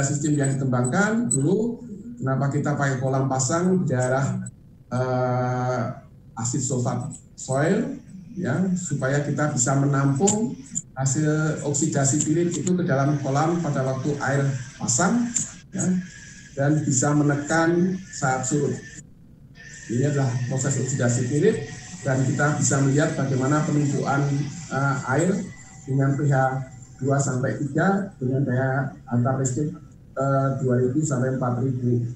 sistem yang dikembangkan dulu. Kenapa kita pakai kolam pasang di daerah asid sulfat soil, ya, supaya kita bisa menampung hasil oksidasi pirit itu ke dalam kolam pada waktu air pasang, ya, dan bisa menekan saat surut. Ini adalah proses oksidasi pirit. Dan kita bisa melihat bagaimana penumpukan air dengan pH 2 sampai 3 dengan daya antar listrik 2000 sampai 4000.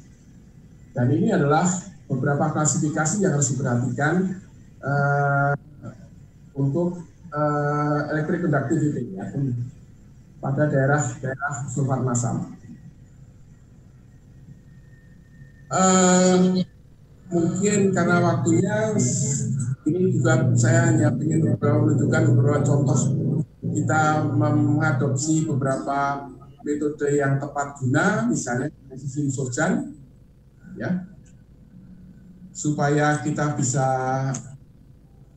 Dan ini adalah beberapa klasifikasi yang harus diperhatikan untuk electric conductivity, ya, pada daerah Sulfat Masam. mungkin karena waktunya ini juga saya hanya ingin menunjukkan beberapa contoh kita mengadopsi beberapa metode yang tepat guna, misalnya sistem sojan, ya, supaya kita bisa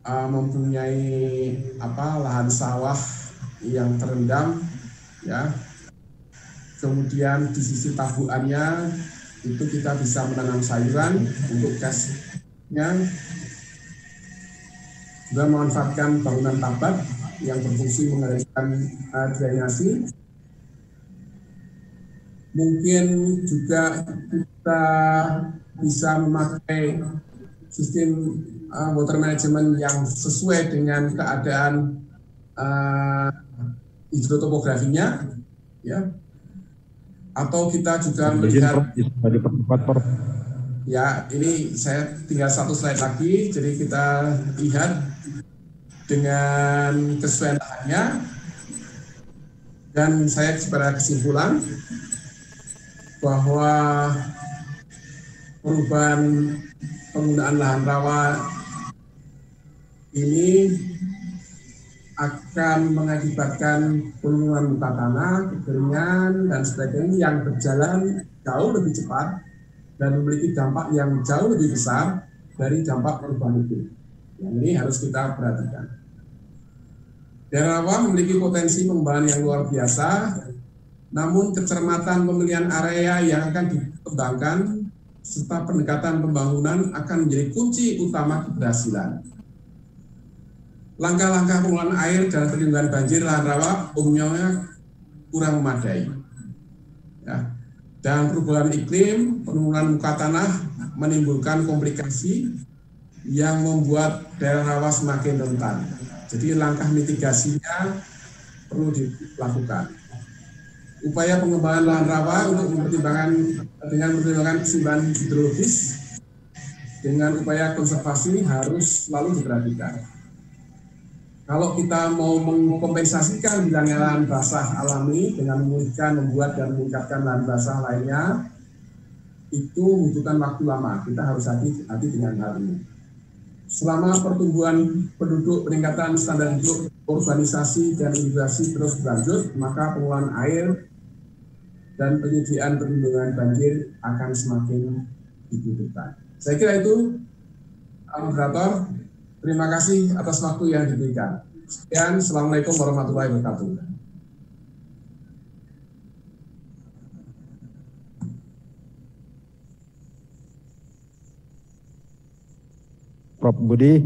mempunyai lahan sawah yang terendam, ya. Kemudian di sisi tabuannya itu kita bisa menanam sayuran untuk gasnya, juga memanfaatkan bangunan tabat yang berfungsi mengalirkan drainasi. Mungkin juga kita bisa memakai sistem water management yang sesuai dengan keadaan hidrotopografinya, ya. Atau kita juga melihat, ya, ini saya tinggal satu slide lagi, jadi kita lihat dengan kesesuaian lahannya, dan saya sebagai kesimpulan bahwa perubahan penggunaan lahan rawa ini akan mengakibatkan penurunan muka tanah, kekeringan, dan sebagainya yang berjalan jauh lebih cepat dan memiliki dampak yang jauh lebih besar dari dampak perubahan iklim. Yang ini harus kita perhatikan. Daerah rawa memiliki potensi pengembangan yang luar biasa, namun kecermatan pemilihan area yang akan dikembangkan serta pendekatan pembangunan akan menjadi kunci utama keberhasilan. Langkah-langkah pengelolaan air dan perlindungan banjir lahan rawa umumnya kurang memadai. Ya. Dan perubahan iklim, penurunan muka tanah menimbulkan komplikasi yang membuat daerah rawa semakin rentan. Jadi langkah mitigasinya perlu dilakukan. Upaya pengembangan lahan rawa untuk mempertimbangkan keseimbangan hidrologis dengan upaya konservasi harus selalu diperhatikan. Kalau kita mau mengkompensasikan hilangnya lahan basah alami dengan memulihkan, membuat dan meningkatkan lahan basah lainnya, itu membutuhkan waktu lama. Kita harus hati-hati dengan hal ini. Selama pertumbuhan penduduk, peningkatan standar hidup, urbanisasi dan imigrasi terus berlanjut, maka pengelolaan air dan penyediaan perlindungan banjir akan semakin dibutuhkan. Saya kira itu, moderator. Terima kasih atas waktu yang diberikan. Sekian, Assalamualaikum warahmatullahi wabarakatuh. Prof. Budi,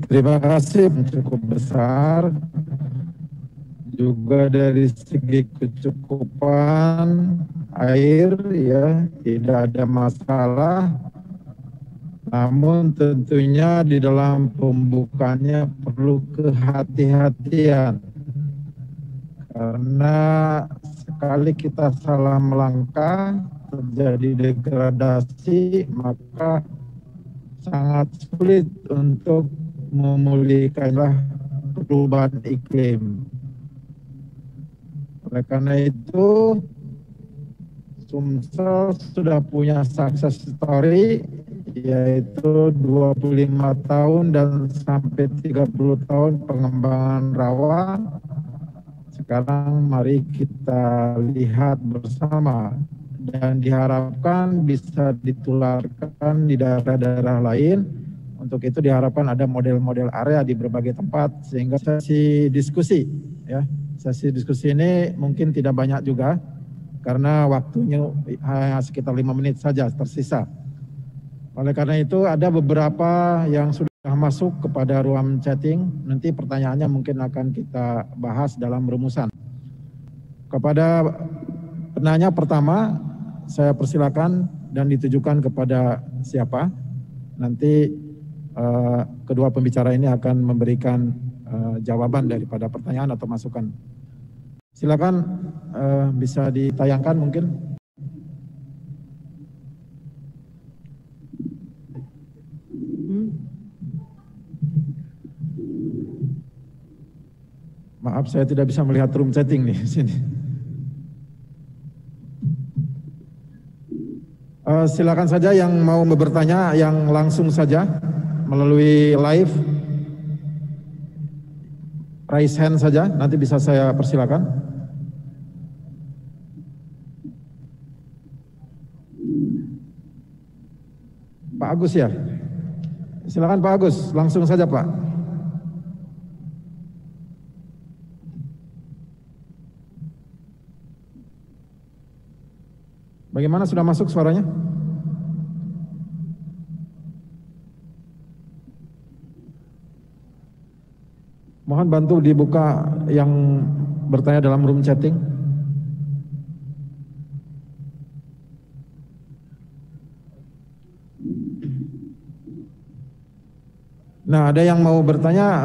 terima kasih cukup besar. Juga dari segi kecukupan air, ya, tidak ada masalah. Namun tentunya di dalam pembukanya perlu kehati-hatian. Karena sekali kita salah melangkah, terjadi degradasi, maka sangat sulit untuk memulihkanlah perubahan iklim. Oleh karena itu, Sumsel sudah punya success story, yaitu 25 tahun dan sampai 30 tahun pengembangan rawa. Sekarang mari kita lihat bersama dan diharapkan bisa ditularkan di daerah-daerah lain. Untuk itu diharapkan ada model-model area di berbagai tempat sehingga sesi diskusi, ya. Sesi diskusi ini mungkin tidak banyak juga karena waktunya hanya sekitar 5 menit saja tersisa. Oleh karena itu ada beberapa yang sudah masuk kepada ruang chatting, nanti pertanyaannya mungkin akan kita bahas dalam rumusan. Kepada penanya pertama, saya persilakan dan ditujukan kepada siapa. Nanti kedua pembicara ini akan memberikan jawaban daripada pertanyaan atau masukan. Silakan bisa ditayangkan mungkin. Maaf, saya tidak bisa melihat room chatting nih di sini. Silakan saja yang mau bertanya, yang langsung saja melalui live, raise hand saja, nanti bisa saya persilakan. Pak Agus ya, silakan Pak Agus, langsung saja Pak. Bagaimana, sudah masuk suaranya? Mohon bantu dibuka yang bertanya dalam room chatting. Nah, ada yang mau bertanya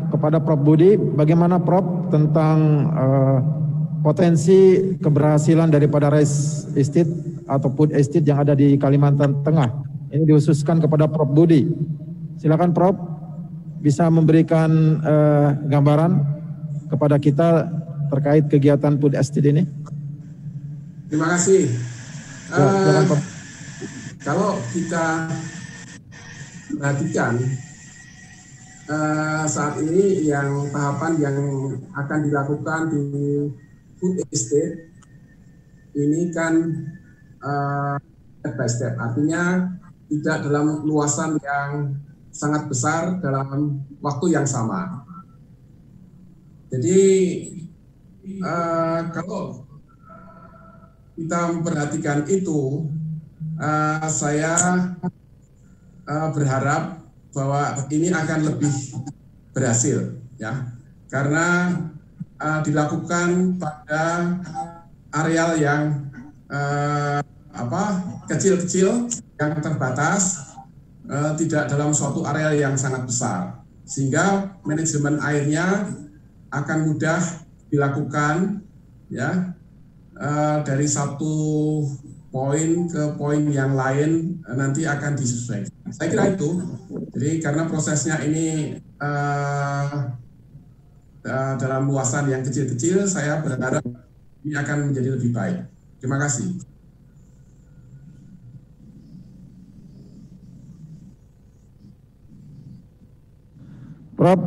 kepada Prof. Budi, bagaimana Prof tentang potensi keberhasilan daripada rice estate atau food estate yang ada di Kalimantan Tengah. Ini dihususkan kepada Prof. Budi. Silakan Prof, bisa memberikan gambaran kepada kita terkait kegiatan food estate ini. Terima kasih. Kalau kita perhatikan saat ini yang tahapan yang akan dilakukan di food estate ini kan step by step, artinya tidak dalam luasan yang sangat besar dalam waktu yang sama. Jadi kalau kita memperhatikan itu, saya berharap bahwa ini akan lebih berhasil, ya, karena dilakukan pada areal yang kecil-kecil, yang terbatas, tidak dalam suatu area yang sangat besar, sehingga manajemen airnya akan mudah dilakukan, ya, dari satu poin ke poin yang lain nanti akan disesuaikan. Saya kira itu. Jadi karena prosesnya ini dalam luasan yang kecil-kecil, saya berharap ini akan menjadi lebih baik. Terima kasih. Prof,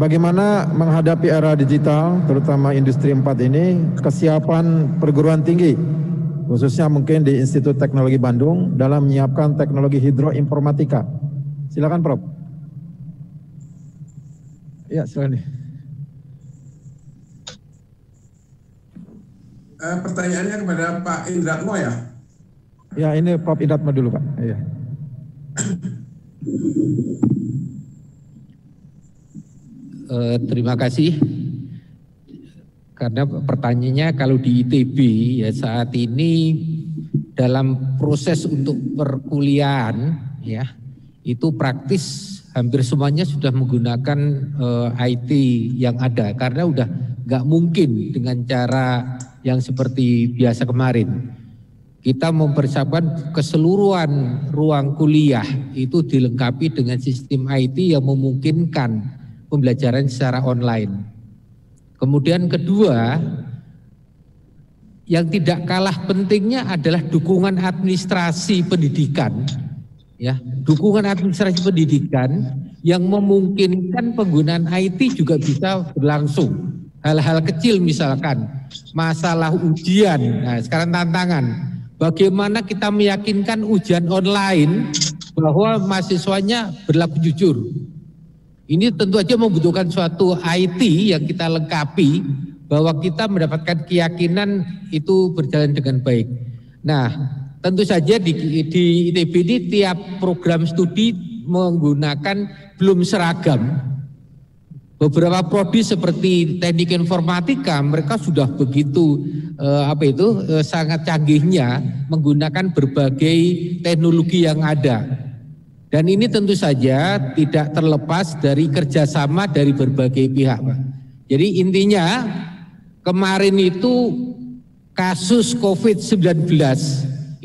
bagaimana menghadapi era digital, terutama industri 4 ini, kesiapan perguruan tinggi, khususnya mungkin di Institut Teknologi Bandung, dalam menyiapkan teknologi hidroinformatika? Silakan Prof. Ya, silakan. Pertanyaannya kepada Pak Indratmo ya? Ya, ini Prof. Indratmo dulu Pak. Iya. Terima kasih. Karena pertanyaannya kalau di ITB ya saat ini dalam proses untuk perkuliahan ya itu praktis hampir semuanya sudah menggunakan IT yang ada karena udah nggak mungkin dengan cara yang seperti biasa kemarin. Kita mempersiapkan keseluruhan ruang kuliah itu dilengkapi dengan sistem IT yang memungkinkan pembelajaran secara online. Kemudian kedua, yang tidak kalah pentingnya adalah dukungan administrasi pendidikan. Ya, dukungan administrasi pendidikan yang memungkinkan penggunaan IT juga bisa berlangsung. Hal-hal kecil misalkan masalah ujian. Nah, sekarang tantangan bagaimana kita meyakinkan ujian online bahwa mahasiswanya berlaku jujur. Ini tentu saja membutuhkan suatu IT yang kita lengkapi bahwa kita mendapatkan keyakinan itu berjalan dengan baik. Nah, tentu saja di ITB ini tiap program studi menggunakan belum seragam. Beberapa prodi seperti teknik informatika mereka sudah begitu sangat canggihnya menggunakan berbagai teknologi yang ada. Dan ini tentu saja tidak terlepas dari kerjasama dari berbagai pihak, Pak. Jadi intinya kemarin itu kasus COVID-19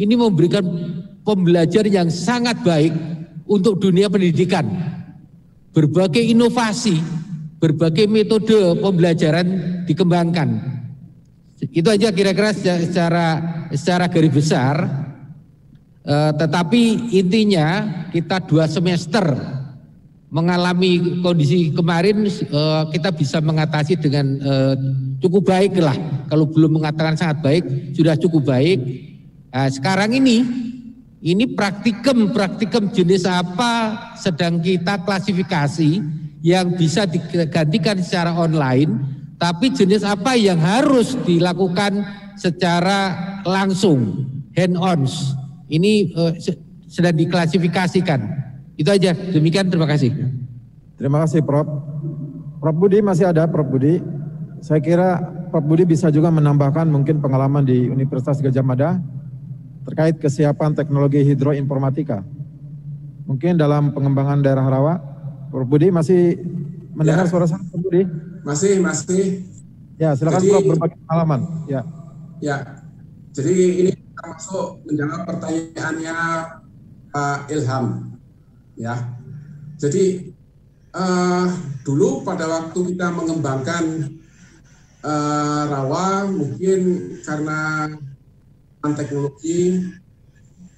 ini memberikan pembelajaran yang sangat baik untuk dunia pendidikan. Berbagai inovasi, berbagai metode pembelajaran dikembangkan. Itu aja kira-kira secara garis besar. Tetapi intinya kita 2 semester mengalami kondisi kemarin, kita bisa mengatasi dengan cukup baik lah. Kalau belum mengatakan sangat baik, sudah cukup baik. Nah, sekarang ini praktikum jenis apa sedang kita klasifikasi yang bisa digantikan secara online, tapi jenis apa yang harus dilakukan secara langsung, hand-on. Ini sedang diklasifikasikan. Itu aja, demikian, terima kasih. Terima kasih Prof. Prof Budi masih ada, Prof Budi. Saya kira Prof Budi bisa juga menambahkan mungkin pengalaman di Universitas Gadjah Mada terkait kesiapan teknologi hidroinformatika. Mungkin dalam pengembangan daerah rawa. Prof Budi masih mendengar suara saya, Prof Budi? Masih. Ya, silakan Prof berbagi pengalaman. Ya. Jadi ini kita masuk menjawab pertanyaannya Pak Ilham. Ya, jadi dulu pada waktu kita mengembangkan rawa, mungkin karena teknologi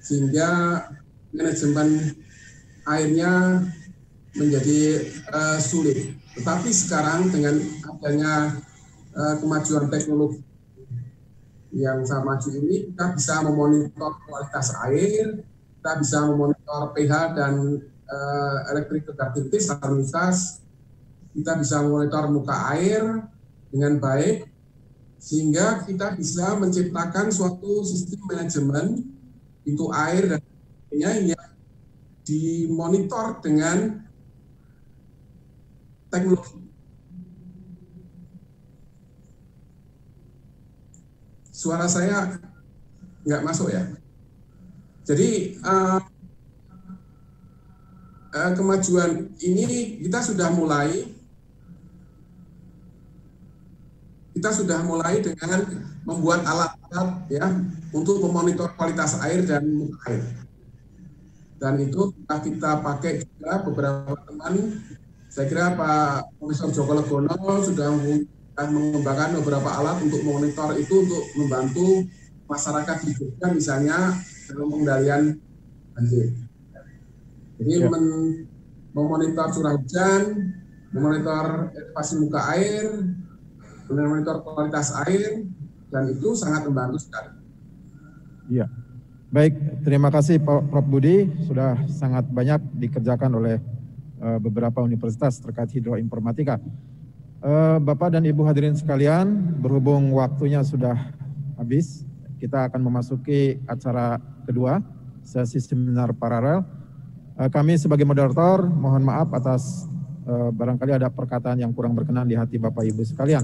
sehingga manajemen airnya menjadi sulit. Tetapi sekarang dengan adanya kemajuan teknologi yang sangat maju ini, kita bisa memonitor kualitas air, kita bisa memonitor pH dan elektrik conductivity, salinitas, kita bisa memonitor muka air dengan baik, sehingga kita bisa menciptakan suatu sistem manajemen pintu air dan sebagainya yang dimonitor dengan teknologi. Suara saya nggak masuk ya? Jadi kemajuan ini kita sudah mulai dengan membuat alat-alat ya untuk memonitor kualitas air dan muka air. Dan itu kita pakai juga beberapa teman. Saya kira Pak Profesor Joko Legono sudah mengembangkan beberapa alat untuk memonitor itu untuk membantu masyarakat di Jogja misalnya dalam pengendalian banjir. Jadi memonitor curah hujan, memonitor elevasi muka air, memonitor kualitas air, dan itu sangat membantu sekali. Iya, baik. Terima kasih Prof Budi, sudah sangat banyak dikerjakan oleh beberapa universitas terkait hidroinformatika. Bapak dan Ibu hadirin sekalian, berhubung waktunya sudah habis, kita akan memasuki acara kedua, sesi seminar paralel. Kami sebagai moderator mohon maaf atas barangkali ada perkataan yang kurang berkenan di hati Bapak Ibu sekalian.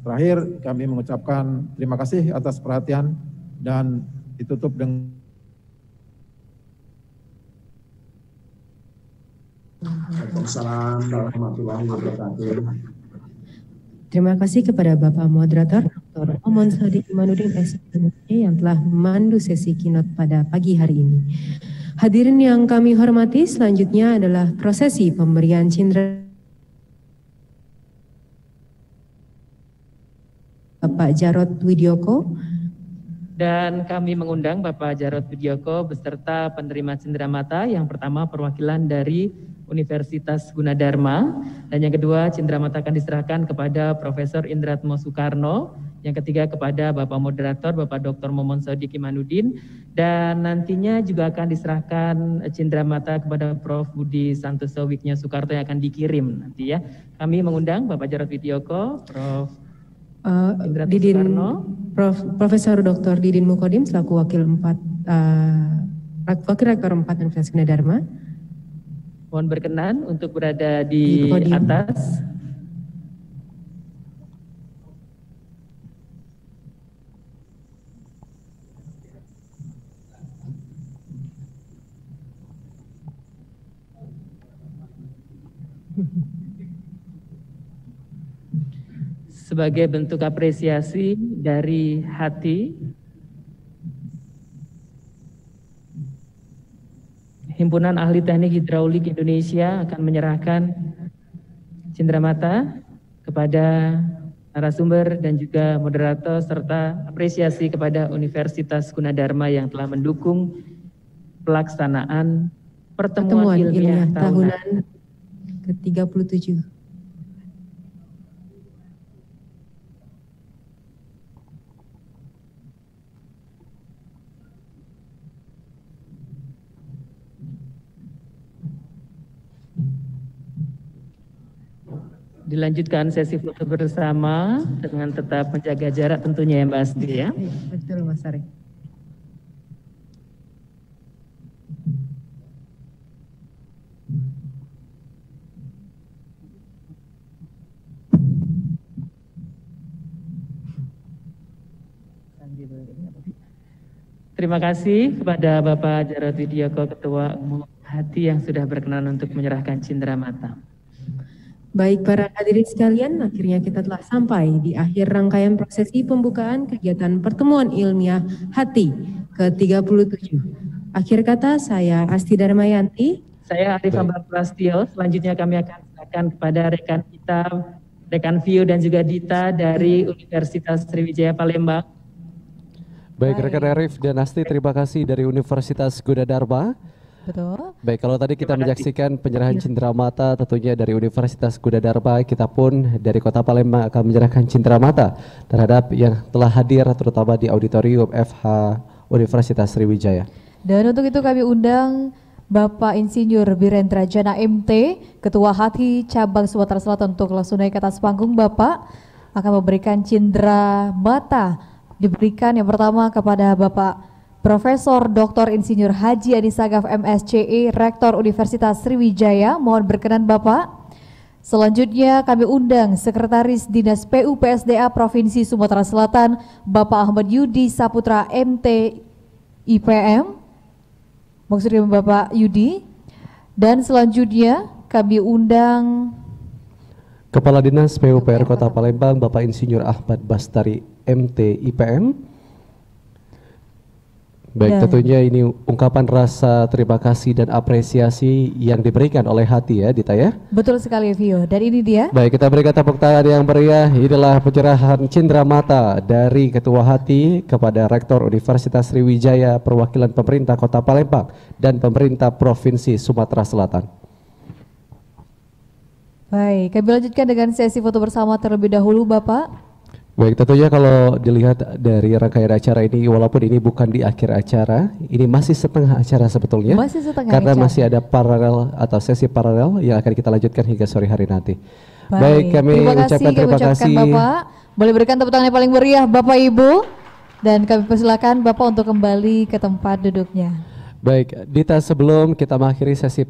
Terakhir kami mengucapkan terima kasih atas perhatian dan ditutup dengan Waalaikumsalam warahmatullahi wabarakatuh. Terima kasih kepada Bapak Moderator Dr. Momon Sodik Imanuddin SPMSC yang telah memandu sesi keynote pada pagi hari ini. Hadirin yang kami hormati, selanjutnya adalah prosesi pemberian cindera Bapak Jarod Widyoko. Dan kami mengundang Bapak Jarod Widyoko beserta penerima cenderamata. Yang pertama perwakilan dari Universitas Gunadarma, dan yang kedua cenderamata akan diserahkan kepada Profesor Indratmo Soekarno, yang ketiga kepada Bapak Moderator Bapak Dr. Momon Sodik Imanuddin, dan nantinya juga akan diserahkan cenderamata kepada Prof. Budi Santoso Wignya Soekarto yang akan dikirim nanti ya. Kami mengundang Bapak Jarod Widyoko, Prof. Indratmo Soekarno, Profesor Dr. Didin Mukodim selaku Wakil Rektor 4 Universitas Gunadarma. Mohon berkenan untuk berada di atas. Sebagai bentuk apresiasi dari hati, Himpunan Ahli Teknik Hidraulik Indonesia akan menyerahkan cenderamata kepada narasumber dan juga moderator, serta apresiasi kepada Universitas Gunadarma yang telah mendukung pelaksanaan pertemuan ilmiah tahunan ke-37. Dilanjutkan sesi foto bersama dengan tetap menjaga jarak tentunya ya Mbak Asti ya. Betul Mas Ari. Terima kasih kepada Bapak Jarod Widyoko, Ketua Umum Hati yang sudah berkenan untuk menyerahkan cindera mata. Baik para hadirin sekalian, akhirnya kita telah sampai di akhir rangkaian prosesi pembukaan kegiatan pertemuan ilmiah Hati ke-37. Akhir kata saya Asti Darmayanti. Saya Arif Ambar Prastio. Selanjutnya kami akan serahkan kepada rekan kita, rekan Vio dan juga Dita dari Universitas Sriwijaya Palembang. Baik rekan Arif dan Asti, terima kasih dari Universitas Gunadarma. Betul. Baik, kalau tadi kita menyaksikan penyerahan cindera mata tentunya dari Universitas Gunadarma, kita pun dari Kota Palembang akan menyerahkan cindera mata terhadap yang telah hadir terutama di auditorium FH Universitas Sriwijaya. Dan untuk itu kami undang Bapak Insinyur Birendra Jana MT, Ketua Hati Cabang Sumatera Selatan untuk langsung naik ke atas panggung. Bapak akan memberikan cindera mata, diberikan yang pertama kepada Bapak Profesor Dr. Insinyur Haji Adi Sagaf MSCE, Rektor Universitas Sriwijaya. Mohon berkenan Bapak. Selanjutnya kami undang Sekretaris Dinas PU/PSDA Provinsi Sumatera Selatan, Bapak Ahmad Yudi Saputra MT IPM. Maksudnya Bapak Yudi. Dan selanjutnya kami undang Kepala Dinas PUPR Kota Palembang, Bapak Insinyur Ahmad Bastari MT IPM. Baik, tentunya ini ungkapan rasa terima kasih dan apresiasi yang diberikan oleh Hati ya, Dita ya. Betul sekali Vio, dan ini dia. Baik, kita berikan tepuk tangan yang meriah. Inilah pencerahan cindera mata dari Ketua Hati kepada Rektor Universitas Sriwijaya, perwakilan pemerintah Kota Palembang dan pemerintah Provinsi Sumatera Selatan. Baik, kami lanjutkan dengan sesi foto bersama terlebih dahulu Bapak. Baik, tentunya kalau dilihat dari rangkaian acara ini, walaupun ini bukan di akhir acara, ini masih setengah acara sebetulnya. Masih setengah karena acara. masih ada paralel atau sesi paralel yang akan kita lanjutkan hingga sore hari nanti. Baik, kami ucapkan terima kasih. Bapak. Boleh berikan tepuk tangan yang paling meriah Bapak Ibu. Dan kami persilakan Bapak untuk kembali ke tempat duduknya. Baik, Dita, sebelum kita mengakhiri sesi